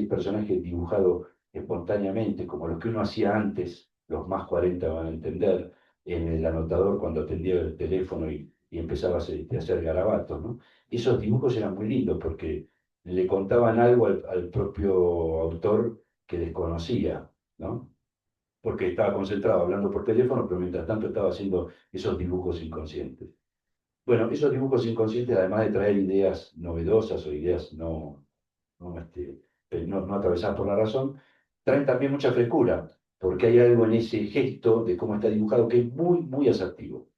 personaje dibujado espontáneamente, como los que uno hacía antes, los más 40 van a entender, en el anotador cuando atendía el teléfono y empezaba a hacer garabatos, ¿no? Esos dibujos eran muy lindos porque le contaban algo al propio autor que desconocía, ¿no? Porque estaba concentrado hablando por teléfono, pero mientras tanto estaba haciendo esos dibujos inconscientes. Bueno, esos dibujos inconscientes, además de traer ideas novedosas o ideas no atravesadas por la razón, traen también mucha frescura, porque hay algo en ese gesto de cómo está dibujado que es muy asertivo,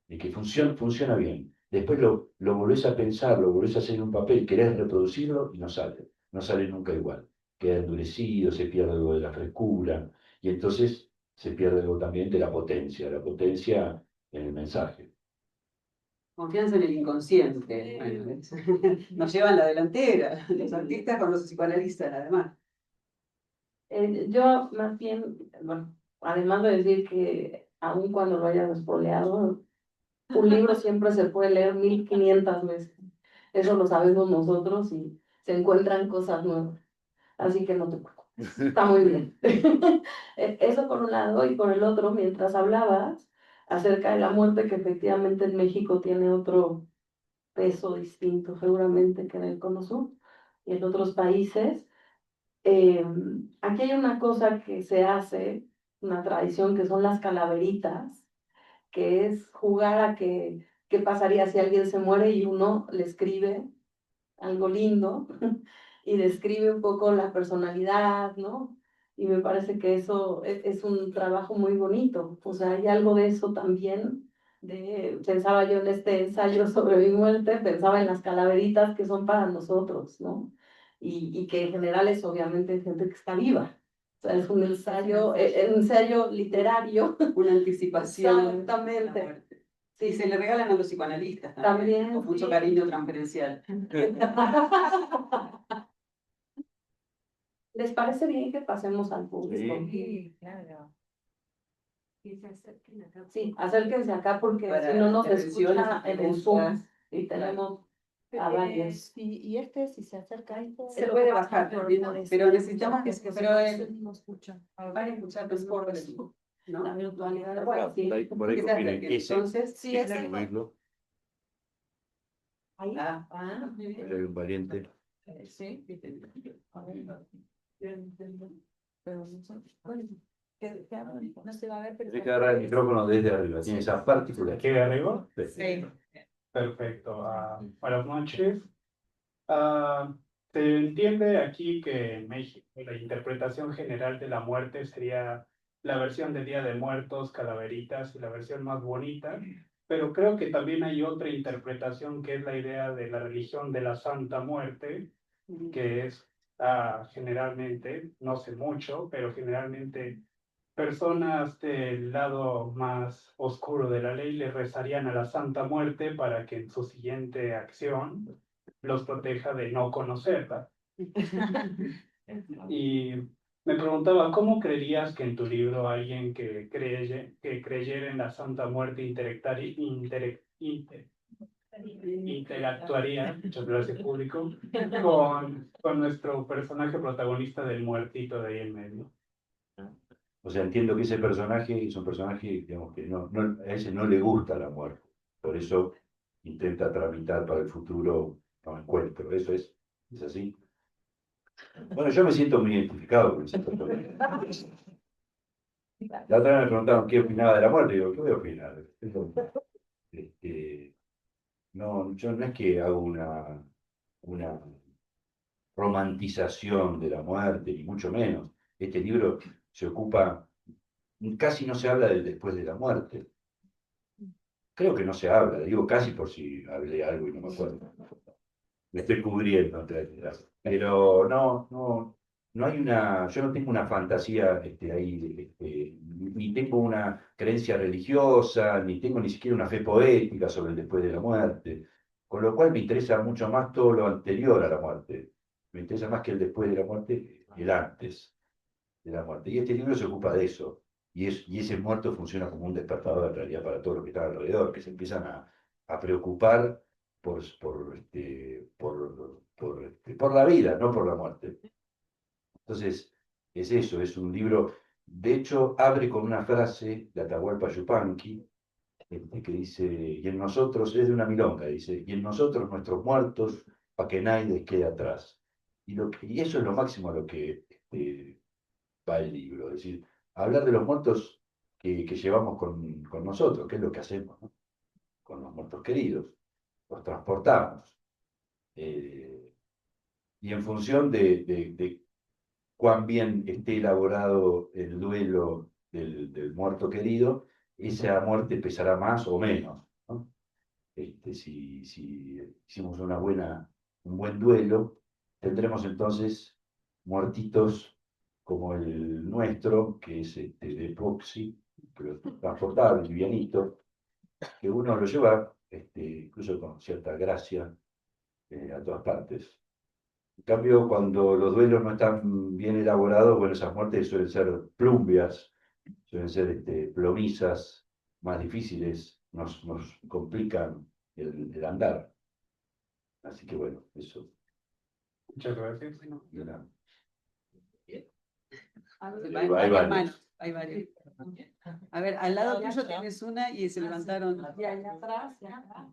y que funciona bien. Después lo volvés a pensar, lo volvés a hacer en un papel, querés reproducirlo y no sale nunca igual. Queda endurecido, se pierde algo de la frescura, y entonces se pierde algo también de la potencia en el mensaje. Confianza en el inconsciente. Bueno, nos llevan la delantera, los artistas con los psicoanalistas, además. Yo más bien, bueno, además de decir que aun cuando lo hayas espoleado, un libro siempre se puede leer 1500 veces. Eso lo sabemos nosotros y se encuentran cosas nuevas. Así que no te preocupes. Está muy bien. Eso por un lado, y por el otro, mientras hablabas acerca de la muerte, que efectivamente en México tiene otro peso distinto seguramente que en el Cono Sur y en otros países. Eh, Aquí hay una cosa que se hace, una tradición, que son las calaveritas, que es jugar a qué pasaría si alguien se muere y uno le escribe algo lindo y describe un poco la personalidad, ¿no? Y me parece que eso es un trabajo muy bonito. O sea, hay algo de eso también. Pensaba yo en este ensayo sobre mi muerte, pensaba en las calaveritas que son para nosotros, ¿no? Y que en general es obviamente gente que está viva. O sea, es un ensayo literario. Una anticipación. Exactamente. Sí, se le regalan a los psicoanalistas también, con mucho Sí. cariño transferencial. ¿Les parece bien que pasemos al público? Sí, claro. Sí, acérquense acá porque Para si no nos intervenciones escucha y en el Zoom preguntas. y tenemos a varios. Y este, si se acerca a esto, Se puede bajar, pero necesitamos pero no escucha. van a escuchar mejor, ¿no? La virtualidad. Bueno, sí. Por ahí Que se conviene acerquen. ese, Entonces, Sí, ese. incluirlo. Ahí. muy Ahí bien. hay un variante. Sí. A ver, pero no sé. Bueno, no se va a ver, pero. Hay que agarrar el micrófono desde arriba, tiene esa partícula. ¿Aquí de arriba? Sí. Perfecto. Buenas noches. Se entiende aquí que en México la interpretación general de la muerte sería la versión de Día de Muertos, calaveritas y la versión más bonita, pero creo que también hay otra interpretación que es la idea de la religión de la Santa Muerte, que es generalmente, no sé mucho, pero generalmente personas del lado más oscuro de la ley le rezarían a la Santa Muerte para que en su siguiente acción los proteja de no conocerla. Y me preguntaba, ¿cómo creerías que en tu libro alguien que creyera en la Santa Muerte interactuaría, muchas gracias público, con nuestro personaje protagonista del muertito de ahí en medio? O sea, entiendo que ese personaje es un personaje, digamos, que a ese no le gusta la muerte. Por eso intenta tramitar para el futuro un encuentro. Eso es así. Bueno, yo me siento muy identificado con ese personaje. La otra vez me preguntaron qué opinaba de la muerte. Y digo, ¿qué voy a opinar? Este, no, yo no es que hago una romantización de la muerte, ni mucho menos. Este libro se ocupa, casi no se habla del después de la muerte. Creo que no se habla, digo casi por si hablé algo y no me acuerdo. Me estoy cubriendo en realidad. Pero no hay yo no tengo una fantasía ahí, ni tengo una creencia religiosa, ni tengo ni siquiera una fe poética sobre el después de la muerte. Con lo cual me interesa mucho más todo lo anterior a la muerte. Me interesa más que el después de la muerte, el antes de la muerte. Y este libro se ocupa de eso. Y ese muerto funciona como un despertador en realidad para todo lo que está alrededor, que se empiezan a preocupar por la vida, no por la muerte. Entonces, es eso, es un libro, de hecho, abre con una frase de Atahualpa Yupanqui, que dice, y en nosotros, es de una milonga, dice, y en nosotros nuestros muertos, para que nadie quede atrás. Y eso es lo máximo a lo que va el libro, es decir, hablar de los muertos que llevamos con nosotros, que es lo que hacemos, ¿no? Con los muertos queridos, los transportamos. Y en función de cuán bien esté elaborado el duelo del muerto querido, esa muerte pesará más o menos, ¿no? Si hicimos un buen duelo, tendremos entonces muertitos como el nuestro, que es de epoxi, pero transportable, livianito, que uno lo lleva incluso con cierta gracia a todas partes. En cambio, cuando los duelos no están bien elaborados, bueno, esas muertes suelen ser plumbias, suelen ser plomizas, más difíciles, nos complican el andar. Así que bueno, eso. Muchas gracias. Y una- Hay varios. varias manos, hay varias. A ver, al lado tuyo tienes una y se levantaron. Y allá atrás, y acá.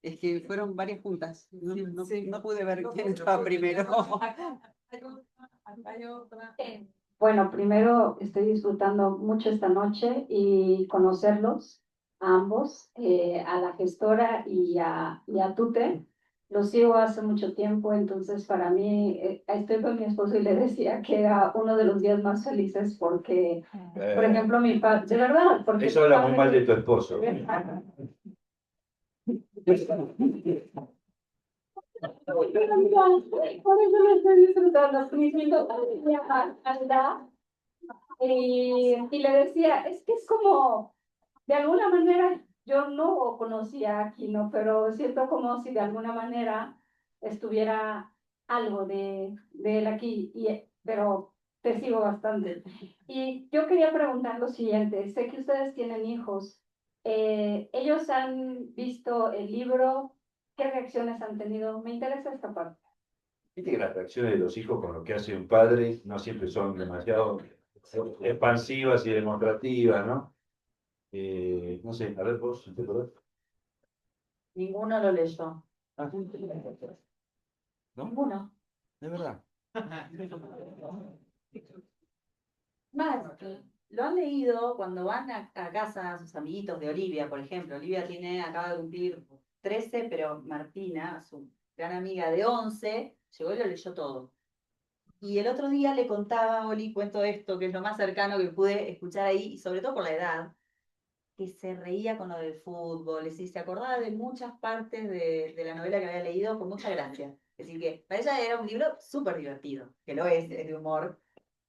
Es que fueron varias juntas. No Sí. pude ver quién estaba primero. Hay otra. Bueno, primero estoy disfrutando mucho esta noche y conocerlos a ambos, a la gestora y a Tute. Los sigo hace mucho tiempo, entonces para mí, estoy con mi esposo y le decía que era uno de los días más felices porque, por ejemplo, mi padre, de verdad, porque Eso habla muy mal de tu esposo. Por eso lo estoy disfrutando. Mi hijo anda y le decía, es que es como, de alguna manera, yo no conocía a Aquino, pero siento como si de alguna manera estuviera algo de él aquí, pero Te sigo bastante. Y yo quería preguntar lo siguiente, sé que ustedes tienen hijos. ¿Ellos han visto el libro? ¿Qué reacciones han tenido? Me interesa esta parte. Viste que las reacciones de los hijos con lo que hace un padre no siempre son demasiado expansivas y demostrativas, ¿no? No sé, a ver vos, ¿te acordás? Ninguno lo leyó. Ah, ¿no? Ninguno. De verdad. Más, lo han leído cuando van a casa a sus amiguitos de Olivia, por ejemplo. Olivia acaba de cumplir 13, pero Martina, su gran amiga de 11, llegó y lo leyó todo. Y el otro día le contaba a Oli, cuento esto, que es lo más cercano que pude escuchar ahí, y sobre todo por la edad, que se reía con lo del fútbol, es decir, se acordaba de muchas partes de la novela que había leído con mucha gracia. Es decir, que para ella era un libro súper divertido, que lo es de humor,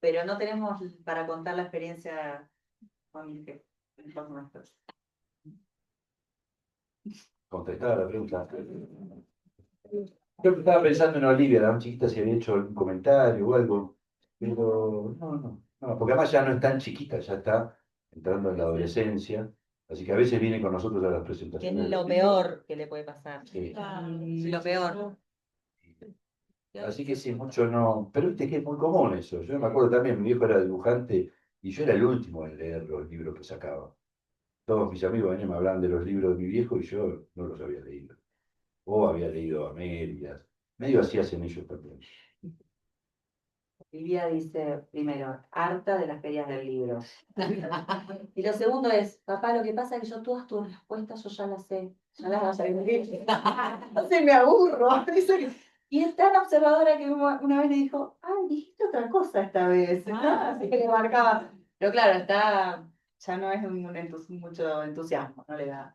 pero no tenemos para contar la experiencia con mis con nuestros. Contestaba la pregunta. Yo estaba pensando en Olivia, la más chiquita, si había hecho algún comentario o algo, pero no, porque además ya no es tan chiquita, ya está entrando en la adolescencia, así que a veces viene con nosotros a las Que es presentaciones. lo peor que le puede pasar. Sí. Lo peor. Así que sí, mucho no, pero viste que es muy común eso. Yo me acuerdo también, mi viejo era dibujante y yo era el último en leer los libros que sacaba. Todos mis amigos venían y me hablaban de los libros de mi viejo y yo no los había leído. O había leído a medias. Medio así hacen ellos también. Livia dice, primero, harta de las ferias del libro. Y lo segundo es, papá, lo que pasa es que yo todas tus respuestas yo ya las sé, ya las vas a escribir. Entonces me aburro. Y es tan observadora que una vez le dijo, ay, dijiste otra cosa esta vez. Así que le marcaba. Pero claro, ya no es mucho entusiasmo, no le da.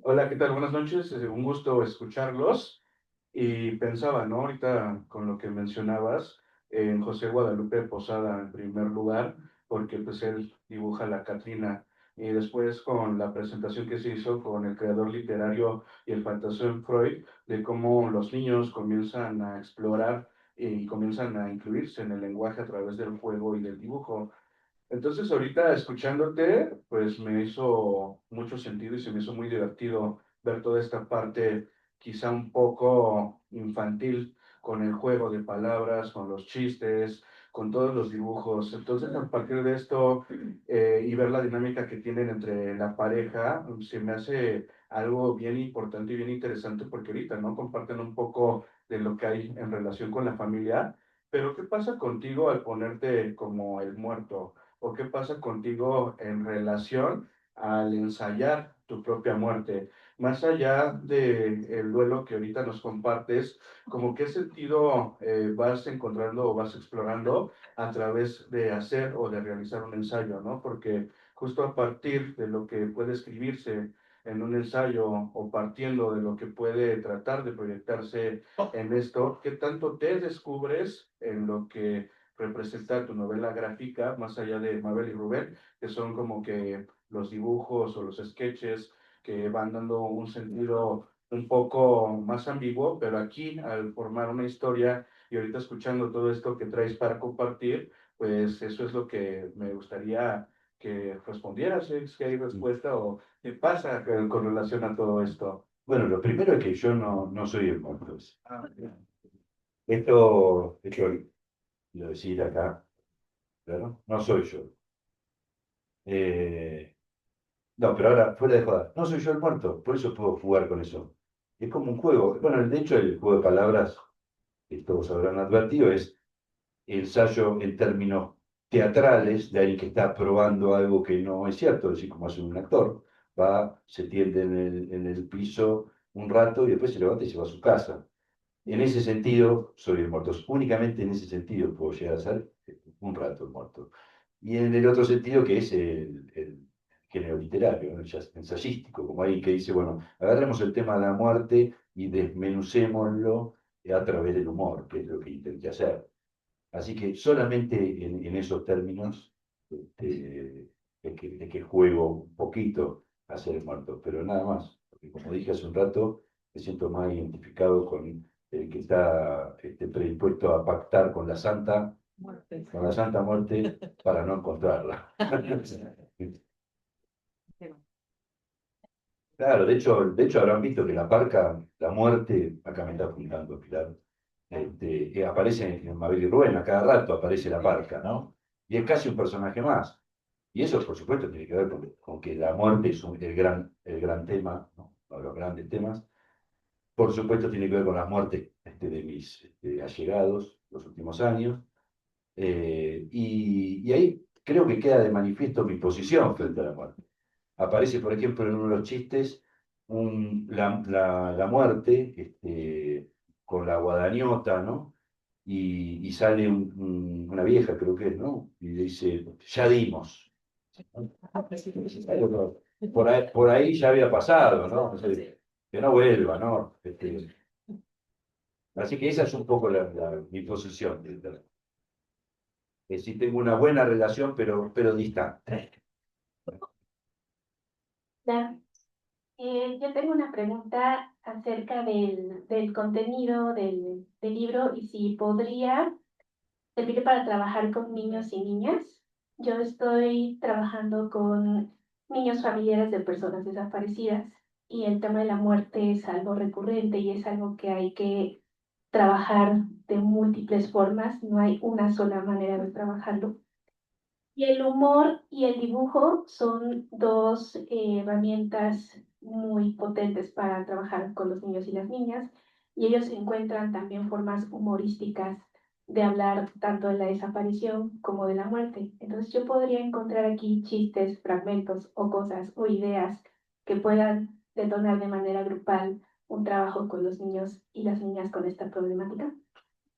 Hola, ¿qué tal? Buenas noches. Un gusto escucharlos. Y pensaba, ¿no? Ahorita con lo que mencionabas, en José Guadalupe Posada en primer lugar, porque pues él dibuja la Catrina. Y después con la presentación que se hizo con el creador literario y el fantasma Freud, de cómo los niños comienzan a explorar y comienzan a incluirse en el lenguaje a través del juego y del dibujo. Entonces, ahorita escuchándote, pues me hizo mucho sentido y se me hizo muy divertido ver toda esta parte quizá un poco infantil con el juego de palabras, con los chistes, con todos los dibujos. Entonces, a partir de esto y ver la dinámica que tienen entre la pareja, se me hace algo bien importante y bien interesante porque ahorita, ¿no? Comparten un poco de lo que hay en relación con la familia. Pero, ¿qué pasa contigo al ponerte como el muerto? ¿O qué pasa contigo en relación al ensayar tu propia muerte? Más allá del duelo que ahorita nos compartes, ¿como qué sentido vas encontrando o vas explorando a través de hacer o de realizar un ensayo, ¿no? Porque justo a partir de lo que puede escribirse en un ensayo o partiendo de lo que puede tratar de proyectarse en esto, ¿qué tanto te descubres en lo que representa tu novela gráfica, más allá de Mabel y Rubén, que son como que los dibujos o los sketches que van dando un sentido un poco más ambiguo, pero aquí al formar una historia y ahorita escuchando todo esto que traes para compartir, pues eso es lo que me gustaría que respondieras, si es que hay respuesta o qué pasa con relación a todo esto. Bueno, lo primero es que yo no soy el muerto. Esto lo decir acá, claro, no soy yo. Eh, no, pero ahora, fuera de joda, no soy yo el muerto, por eso puedo jugar con eso. Es como un juego. Bueno, de hecho, el juego de palabras, que todos habrán advertido, es ensayo en términos teatrales de alguien que está probando algo que no es cierto, es decir, como hace un actor. Va, se tiende en el piso un rato y después se levanta y se va a su casa. En ese sentido, soy el muerto. Únicamente en ese sentido puedo llegar a ser un rato el muerto. Y en el otro sentido, que es el género literario, ¿no? El ensayístico, como ahí que dice, bueno, agarremos el tema de la muerte y desmenucémoslo a través del humor, que es lo que intenté hacer. Así que solamente en esos términos es que juego un poquito a ser el muerto, pero nada más. Porque como dije hace un rato, me siento más identificado con el que está predispuesto a pactar con la Santa Muerte para no encontrarla. Claro, de hecho habrán visto que la parca, la muerte, acá me está apuntando Pilar, aparece en Mabel y Rubén, a cada rato aparece la parca, ¿no? Y es casi un personaje más. Y eso, por supuesto, tiene que ver con que la muerte es el gran tema, ¿no? Uno de los grandes temas. Por supuesto, tiene que ver con las muertes de mis allegados los últimos años. Y ahí creo que queda de manifiesto mi posición frente a la muerte. Aparece, por ejemplo, en uno de los chistes la muerte con la guadañota, ¿no? Y sale una vieja, creo que es, ¿no? Y le dice, ya dimos. Por ahí ya había pasado, ¿no? O sea, que no vuelva, ¿no? Así que esa es un poco mi posición. Sí tengo una buena relación, pero distante. Ya. Yo tengo una pregunta acerca del contenido del libro y si podría servir para trabajar con niños y niñas. Yo estoy trabajando con niños familiares de personas desaparecidas y el tema de la muerte es algo recurrente y es algo que hay que trabajar de múltiples formas, no hay una sola manera de trabajarlo. Y el humor y el dibujo son dos herramientas muy potentes para trabajar con los niños y las niñas, y ellos encuentran también formas humorísticas de hablar tanto de la desaparición como de la muerte. Entonces yo podría encontrar aquí chistes, fragmentos o cosas o ideas que puedan detonar de manera grupal un trabajo con los niños y las niñas con esta problemática.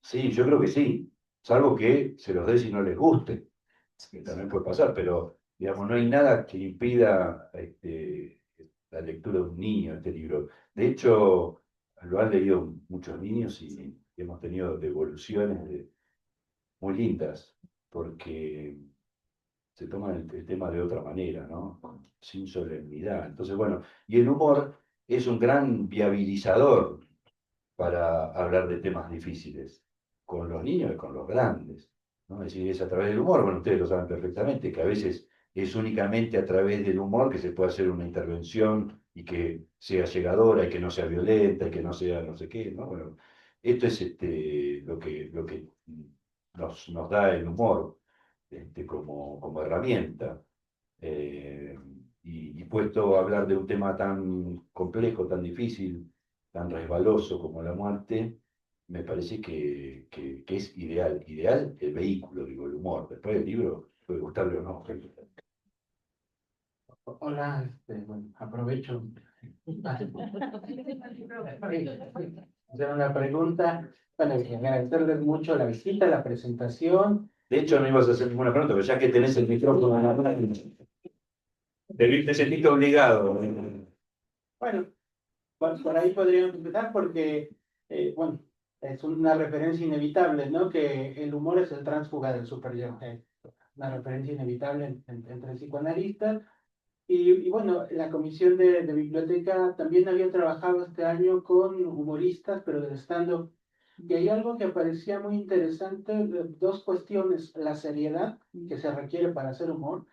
Sí, yo creo que sí, salvo que se los dé si no les guste, que también puede pasar, pero digamos, no hay nada que impida la lectura de un niño este libro. De hecho, lo han leído muchos niños y hemos tenido devoluciones muy lindas, porque se toman el tema de otra manera, ¿no? Sin solemnidad. Entonces, bueno, y el humor es un gran viabilizador para hablar de temas difíciles, con los niños y con los grandes, ¿no? Es decir, es a través del humor, bueno, ustedes lo saben perfectamente, que a veces es únicamente a través del humor que se puede hacer una intervención y que sea llegadora y que no sea violenta y que no sea no sé qué, ¿no? Bueno, esto es lo que nos da el humor como herramienta. Eh, y puesto a hablar de un tema tan complejo, tan difícil, tan resbaloso como la muerte, me parece que es ideal el vehículo, digo, el humor. Después el libro puede gustarle o no. Hola, bueno, aprovecho hacer una pregunta. Bueno, y agradecerles mucho la visita, la presentación. De hecho, no ibas a hacer ninguna pregunta, pero ya que tenés el micrófono en la mano, te sentiste obligado. Bueno, por ahí podríamos empezar porque, bueno, es una referencia inevitable, ¿no? Que el humor es el tránsfuga del superyo. Una referencia inevitable entre psicoanalistas. Y bueno, la Comisión de Biblioteca también había trabajado este año con humoristas, pero del stand-up. Y hay algo que parecía muy interesante, dos cuestiones. La seriedad que se requiere para hacer humor,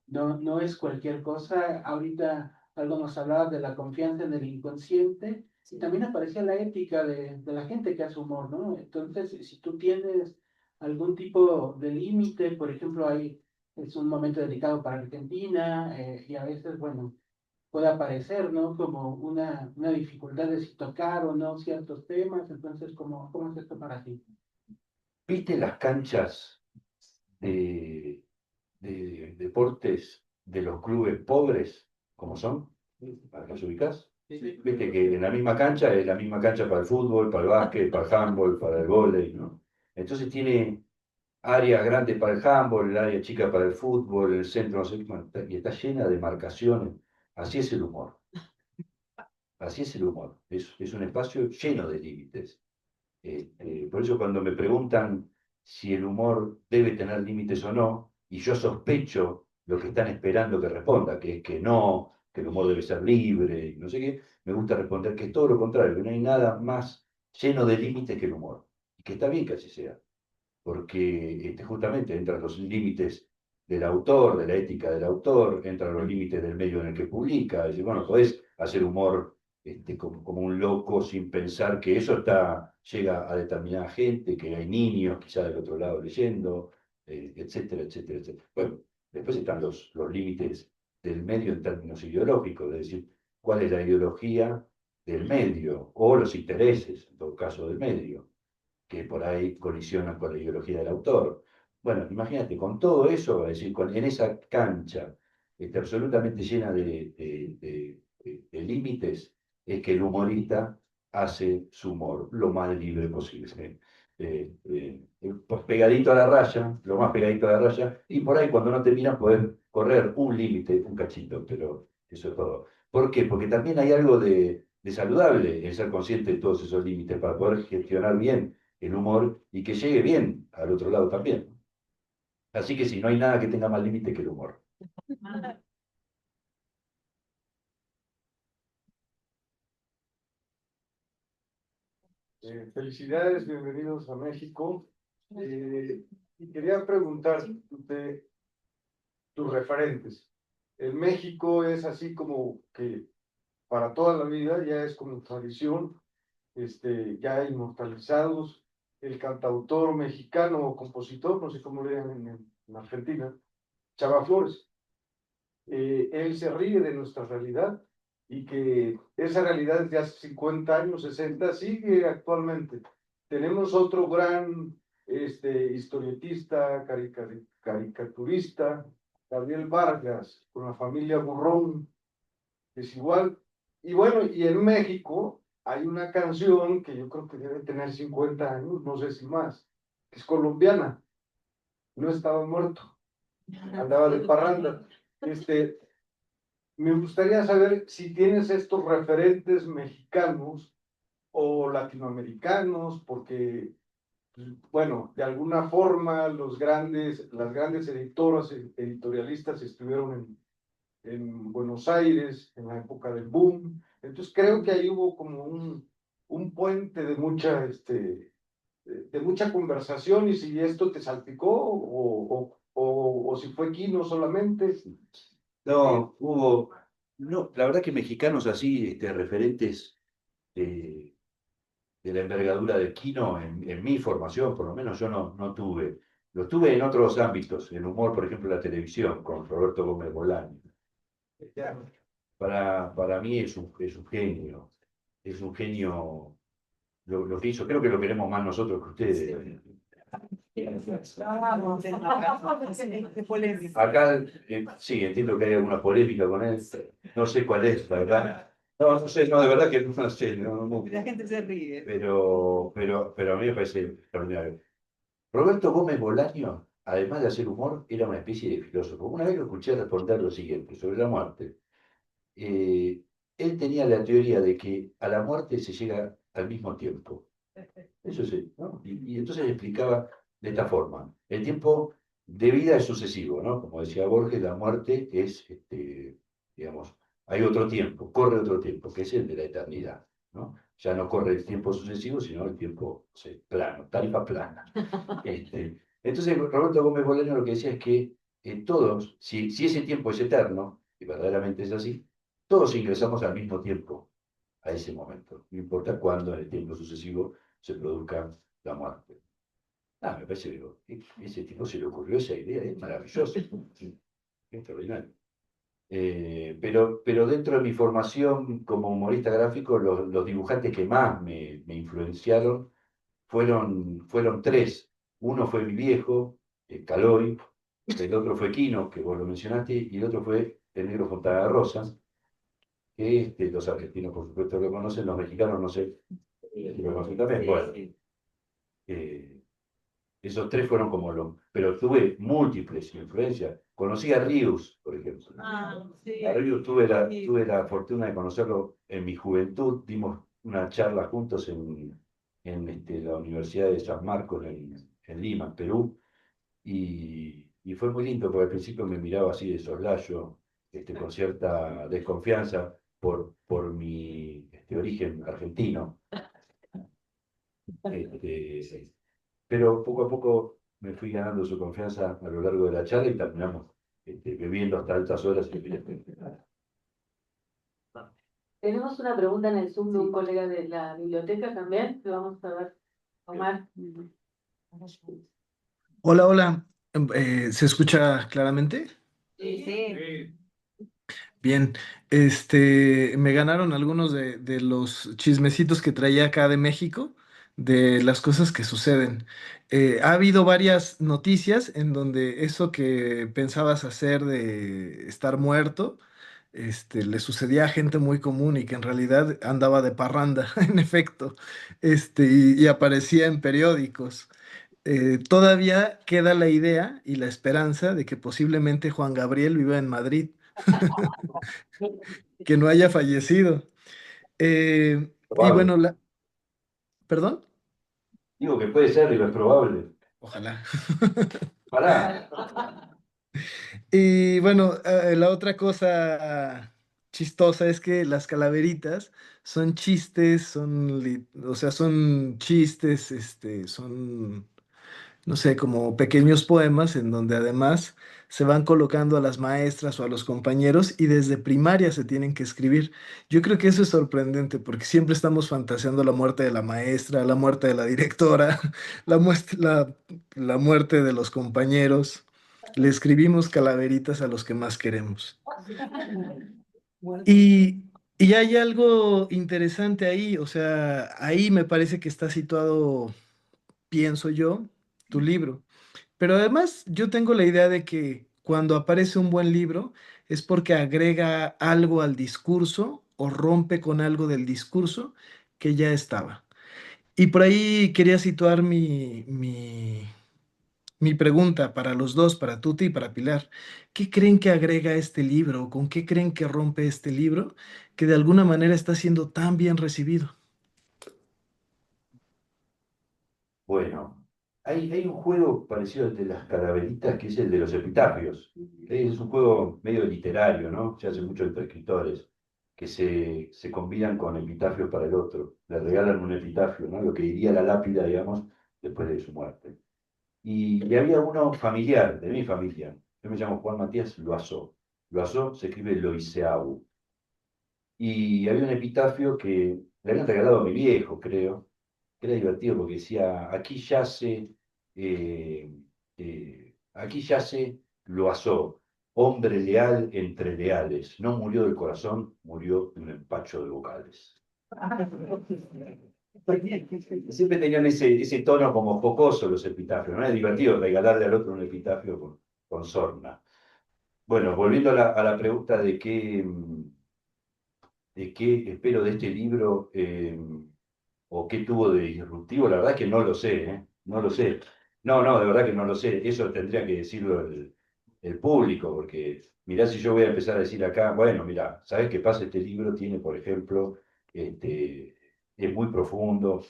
no es cualquier cosa. Ahorita algo nos hablaba de la confianza en el inconsciente y también aparecía la ética de la gente que hace humor, ¿no? Entonces, si tú tienes algún tipo de límite, por ejemplo, es un momento dedicado para Argentina y a veces, bueno, puede aparecer, ¿no? Como una dificultad de si tocar o no ciertos temas. Entonces, ¿cómo es esto para ti? ¿Viste las canchas de deportes de los clubes pobres, como son? ¿Para que los ubicás? Viste que en la misma cancha es la misma cancha para el fútbol, para el básquet, para el handball, para el vóley, ¿no? Entonces tiene áreas grandes para el handball, el área chica para el fútbol, el centro, no sé qué, y está llena de marcaciones. Así es el humor. Así es el humor. Es un espacio lleno de límites. Por eso cuando me preguntan si el humor debe tener límites o no, y yo sospecho lo que están esperando que responda, que es que no, que el humor debe ser libre, y no sé qué, me gusta responder que es todo lo contrario, que no hay nada más lleno de límites que el humor. Y que está bien que así sea, porque justamente entran los límites del autor, de la ética del autor, entran los límites del medio en el que publica. Es decir, bueno, podés hacer humor como un loco sin pensar que eso llega a determinada gente, que hay niños quizá del otro lado leyendo, etcétera, etcétera, etcétera. Bueno, después están los límites del medio en términos ideológicos, es decir, cuál es la ideología del medio o los intereses, en todo caso, del medio, que por ahí colisionan con la ideología del autor. Bueno, imagínate, con todo eso, es decir, en esa cancha absolutamente llena de límites, es que el humorista hace su humor lo más libre posible. Pues pegadito a la raya, lo más pegadito a la raya, y por ahí cuando no te miran poder correr un límite, un cachito, pero eso es todo. ¿Por qué? Porque también hay algo de saludable en ser consciente de todos esos límites para poder gestionar bien el humor y que llegue bien al otro lado también. Así que sí, no hay nada que tenga más límite que el humor. Felicidades, bienvenidos a México. Y quería preguntarte tus referentes. En México es así como que para toda la vida ya es como tradición, ya inmortalizados, el cantautor mexicano o compositor, no sé cómo le llaman en Argentina, Chava Flores. Él se ríe de nuestra realidad y que esa realidad desde hace 50 años, 60, sigue actualmente. Tenemos otro gran historietista, caricaturista, Gabriel Vargas, con la familia Burrón, que es igual. Y bueno, y en México hay una canción que yo creo que debe tener 50 años, no sé si más, que es colombiana, No estaba muerto, andaba de parranda. Me gustaría saber si tienes estos referentes mexicanos o latinoamericanos, porque, bueno, de alguna forma las grandes editoras, editorialistas estuvieron en Buenos Aires en la época del boom. Entonces creo que ahí hubo como un puente de mucha conversación, y si esto te salpicó o si fue Kino solamente. No, no, la verdad que mexicanos así, referentes de la envergadura de Quino en mi formación, por lo menos yo no tuve. Lo tuve en otros ámbitos, en humor, por ejemplo, la televisión, con Roberto Gómez Bolaño. Para mí es un genio lo que hizo, creo que lo queremos más nosotros que ustedes. Acá sí, entiendo que hay alguna polémica con él, no sé cuál es, la verdad. No sé, no, de verdad que no sé. La gente se ríe. Pero a mí me parece extraordinario. Roberto Gómez Bolaño, además de hacer humor, era una especie de filósofo. Una vez lo escuché responder lo siguiente sobre la muerte. Él tenía la teoría de que a la muerte se llega al mismo tiempo. Eso sí, ¿no? Y entonces explicaba de esta forma. El tiempo de vida es sucesivo, ¿no? Como decía Borges, la muerte es, digamos, hay otro tiempo, corre otro tiempo, que es el de la eternidad, ¿no? Ya no corre el tiempo sucesivo, sino el tiempo plano, tarifa plana. Entonces, Roberto Gómez Bolaño lo que decía es que todos, si ese tiempo es eterno, y verdaderamente es así, todos ingresamos al mismo tiempo a ese momento, no importa cuándo en el tiempo sucesivo se produzca la muerte. Me parece que ese tipo se le ocurrió esa idea, es maravilloso, extraordinario. Pero dentro de mi formación como humorista gráfico, los dibujantes que más me influenciaron fueron tres. Uno fue mi viejo, Caloi, el otro fue Quino, que vos lo mencionaste, y el otro fue el negro Fontana Rosa, que los argentinos por supuesto lo conocen, los mexicanos no sé si lo conocen también. Bueno, esos tres fueron como pero tuve múltiples influencias. Conocí a Rius, por ejemplo. Sí. A Rius tuve la fortuna de conocerlo en mi juventud. Dimos una charla juntos en la Universidad de San Marcos en Lima, Perú. Y fue muy lindo porque al principio me miraba así de soslayo, con cierta desconfianza por mi origen argentino. Pero poco a poco me fui ganando su confianza a lo largo de la charla y terminamos bebiendo hasta altas horas. Tenemos una pregunta en el Zoom de un colega de la biblioteca también, que vamos a ver, Omar. Hola, hola. ¿Se escucha claramente? Sí. Bien. Me ganaron algunos de los chismecitos que traía acá de México, de las cosas que suceden. Ha habido varias noticias en donde eso que pensabas hacer de estar muerto, le sucedía a gente muy común y que en realidad andaba de parranda, en efecto, y aparecía en periódicos. Todavía queda la idea y la esperanza de que posiblemente Juan Gabriel viva en Madrid, que no haya fallecido. Y Probable. bueno, ¿perdón? Digo que puede ser, digo, es probable. Ojalá. Pará. Y bueno, la otra cosa chistosa es que las calaveritas son chistes, o sea, son chistes, son no sé, como pequeños poemas en donde además se van colocando a las maestras o a los compañeros y desde primaria se tienen que escribir. Yo creo que eso es sorprendente porque siempre estamos fantaseando la muerte de la maestra, la muerte de la directora, la muerte de los compañeros. Le escribimos calaveritas a los que más queremos. Y, y hay algo interesante ahí, o sea, ahí me parece que está situado, pienso yo, tu libro. Pero además yo tengo la idea de que cuando aparece un buen libro es porque agrega algo al discurso o rompe con algo del discurso que ya estaba. Y por ahí quería situar mi pregunta para los dos, para Tuti y para Pilar. ¿Qué creen que agrega este libro? ¿Con qué creen que rompe este libro que de alguna manera está siendo tan bien recibido? Bueno, hay un juego parecido al de las calaveritas que es el de los epitafios. Es un juego medio literario, ¿no? Se hace mucho entre escritores que se combinan con epitafios para el otro. Le regalan un epitafio, ¿no? Lo que diría la lápida, digamos, después de su muerte. Y había uno familiar, de mi familia. Yo me llamo Juan Matías Loazó. Loazó se escribe Loiseau. Y había un epitafio que le habían regalado a mi viejo, creo, que era divertido porque decía, aquí yace Loazó, hombre leal entre leales, no murió del corazón, murió de un empacho de vocales. Siempre tenían ese tono como jocoso los epitafios, ¿no? Es divertido regalarle al otro un epitafio con sorna. Bueno, volviendo a la pregunta de qué espero de este libro o qué tuvo de disruptivo, la verdad es que no lo sé, ¿eh? No lo sé. No, no, de verdad que no lo sé. Eso tendría que decirlo el público, porque mirá si yo voy a empezar a decir acá, bueno, mirá, ¿sabés qué pasa? Este libro tiene, por ejemplo, es muy profundo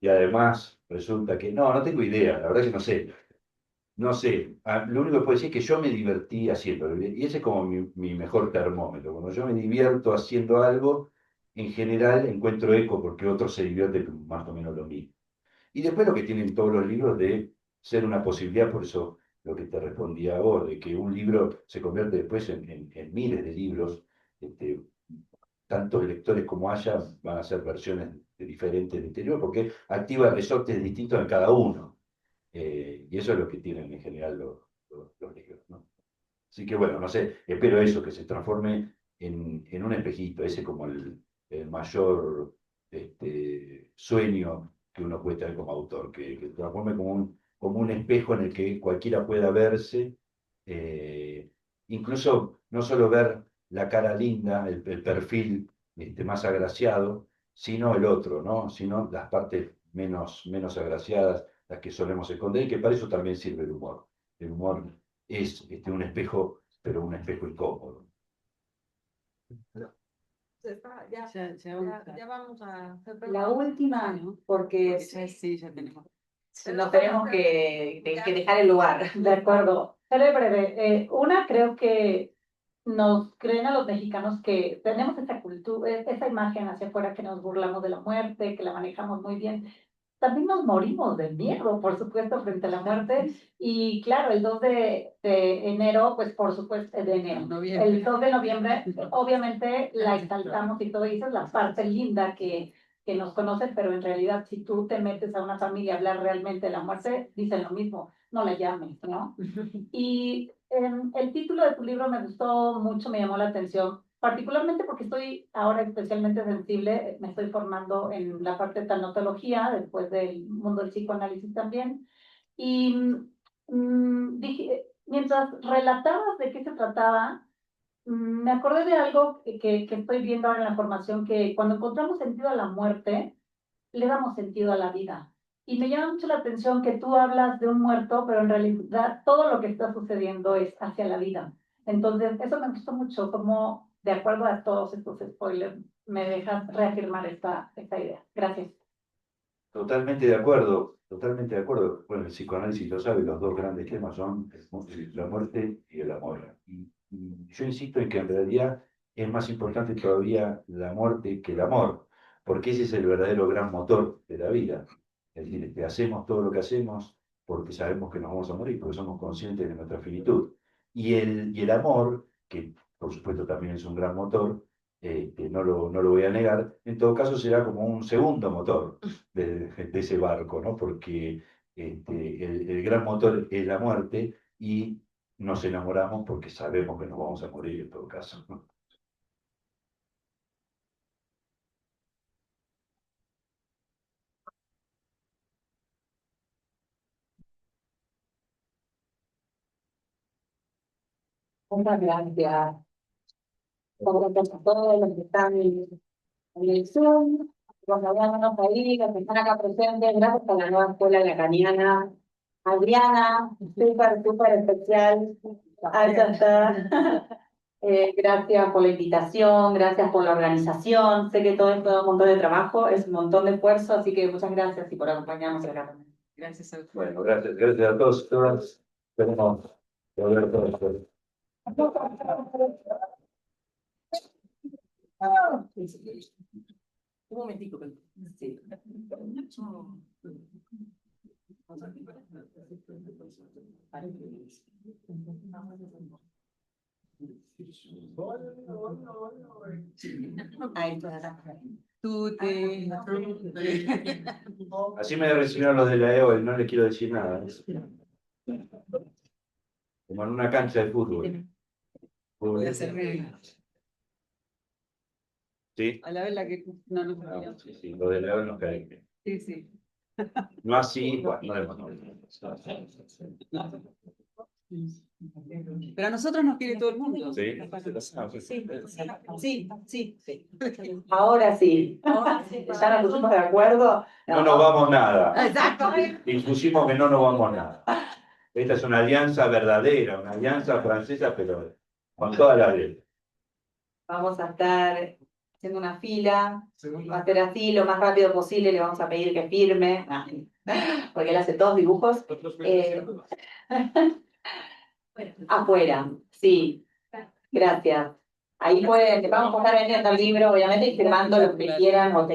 y además resulta que, no, no tengo idea, la verdad que no sé. No sé, lo único que puedo decir es que yo me divertí haciéndolo. Y ese es como mi mejor termómetro. Cuando yo me divierto haciendo algo, en general encuentro eco porque otros se divierten más o menos lo mismo. Y después lo que tienen todos los libros de ser una posibilidad, por eso lo que te respondía a vos, de que un libro se convierte después en miles de libros, este, tantos lectores como haya van a ser versiones diferentes del interior, porque activa resortes distintos en cada uno. Y eso es lo que tienen en general los libros, ¿no? Así que bueno, no sé, espero eso, que se transforme en un espejito, ese como el mayor sueño que uno puede tener como autor, que se transforme como un espejo en el que cualquiera pueda verse, eh, incluso no solo ver la cara linda, el perfil más agraciado, sino el otro, ¿no? Sino las partes menos agraciadas, las que solemos esconder, y que para eso también sirve el humor. El humor es un espejo, pero un espejo incómodo. Ya vamos a hacer La última, ¿no? porque Sí, ya tenemos. nos tenemos que dejar el lugar. De acuerdo. Seré breve. Una, creo que nos creen a los mexicanos que tenemos esa cultura, esa imagen hacia afuera que nos burlamos de la muerte, que la manejamos muy bien, también nos morimos de miedo, por supuesto, frente a la muerte. Y claro, el 2 de enero, pues por supuesto, de enero, el 2 de noviembre, obviamente la exaltamos y todo, y esa es la parte linda que nos conocen, pero en realidad si tú te metes a una familia a hablar realmente de la muerte, dicen lo mismo, no la llames, ¿no? Y el título de tu libro me gustó mucho, me llamó la atención, particularmente porque estoy ahora especialmente sensible, me estoy formando en la parte de tanatología, después del mundo del psicoanálisis también, y dije, mientras relatabas de qué se trataba, me acordé de algo que estoy viendo ahora en la formación, que cuando encontramos sentido a la muerte, le damos sentido a la vida. Y me llama mucho la atención que tú hablas de un muerto, pero en realidad todo lo que está sucediendo es hacia la vida. Entonces, eso me gustó mucho, como de acuerdo a todos estos spoilers, me dejas reafirmar esta idea. Gracias. Totalmente de acuerdo, totalmente de acuerdo. Bueno, el psicoanálisis lo sabe, los dos grandes temas son la muerte y el amor. Y yo insisto en que en realidad es más importante todavía la muerte que el amor, porque ese es el verdadero gran motor de la vida. Es decir, que hacemos todo lo que hacemos porque sabemos que nos vamos a morir, porque somos conscientes de nuestra finitud. Y el amor, que por supuesto también es un gran motor, no lo voy a negar, en todo caso será como un segundo motor de ese barco, ¿no? Porque el gran motor es la muerte y nos enamoramos porque sabemos que nos vamos a morir en todo caso, ¿no? Muchas gracias. Gracias a todos los que están en el Zoom, los alumnos ahí, los que están acá presentes. Gracias a la nueva escuela lacaniana. Adriana, súper especial. Allá está. Gracias por la invitación, gracias por la organización. Sé que todo esto es un montón de trabajo, es un montón de esfuerzo, así que muchas gracias y por acompañarnos acá también. Gracias a ustedes. Bueno, gracias a todos y todas. Esperemos volver todos. Un momentico, sí. Así me recibieron los de la EOL, no les quiero decir nada. Como en una cancha de fútbol. Voy a hacerme ¿Sí? a la vez la que no nos Sí, los de la EOL nos caen bien. Sí, sí. No así, bueno, no. Pero a nosotros nos quiere todo el mundo. Sí. Sí. Ahora sí. ¿Ya nos pusimos de acuerdo? No nos vamos nada. Exacto. Dispusimos que no nos vamos nada. Esta es una alianza verdadera, una alianza francesa, pero con toda la ley. Vamos a estar haciendo una fila, va a ser así lo más rápido posible, le vamos a pedir que firme, porque él hace todos dibujos. Afuera, sí, gracias. Ahí pueden, vamos a estar vendiendo el libro, obviamente, y firmando lo que quieran o tengan.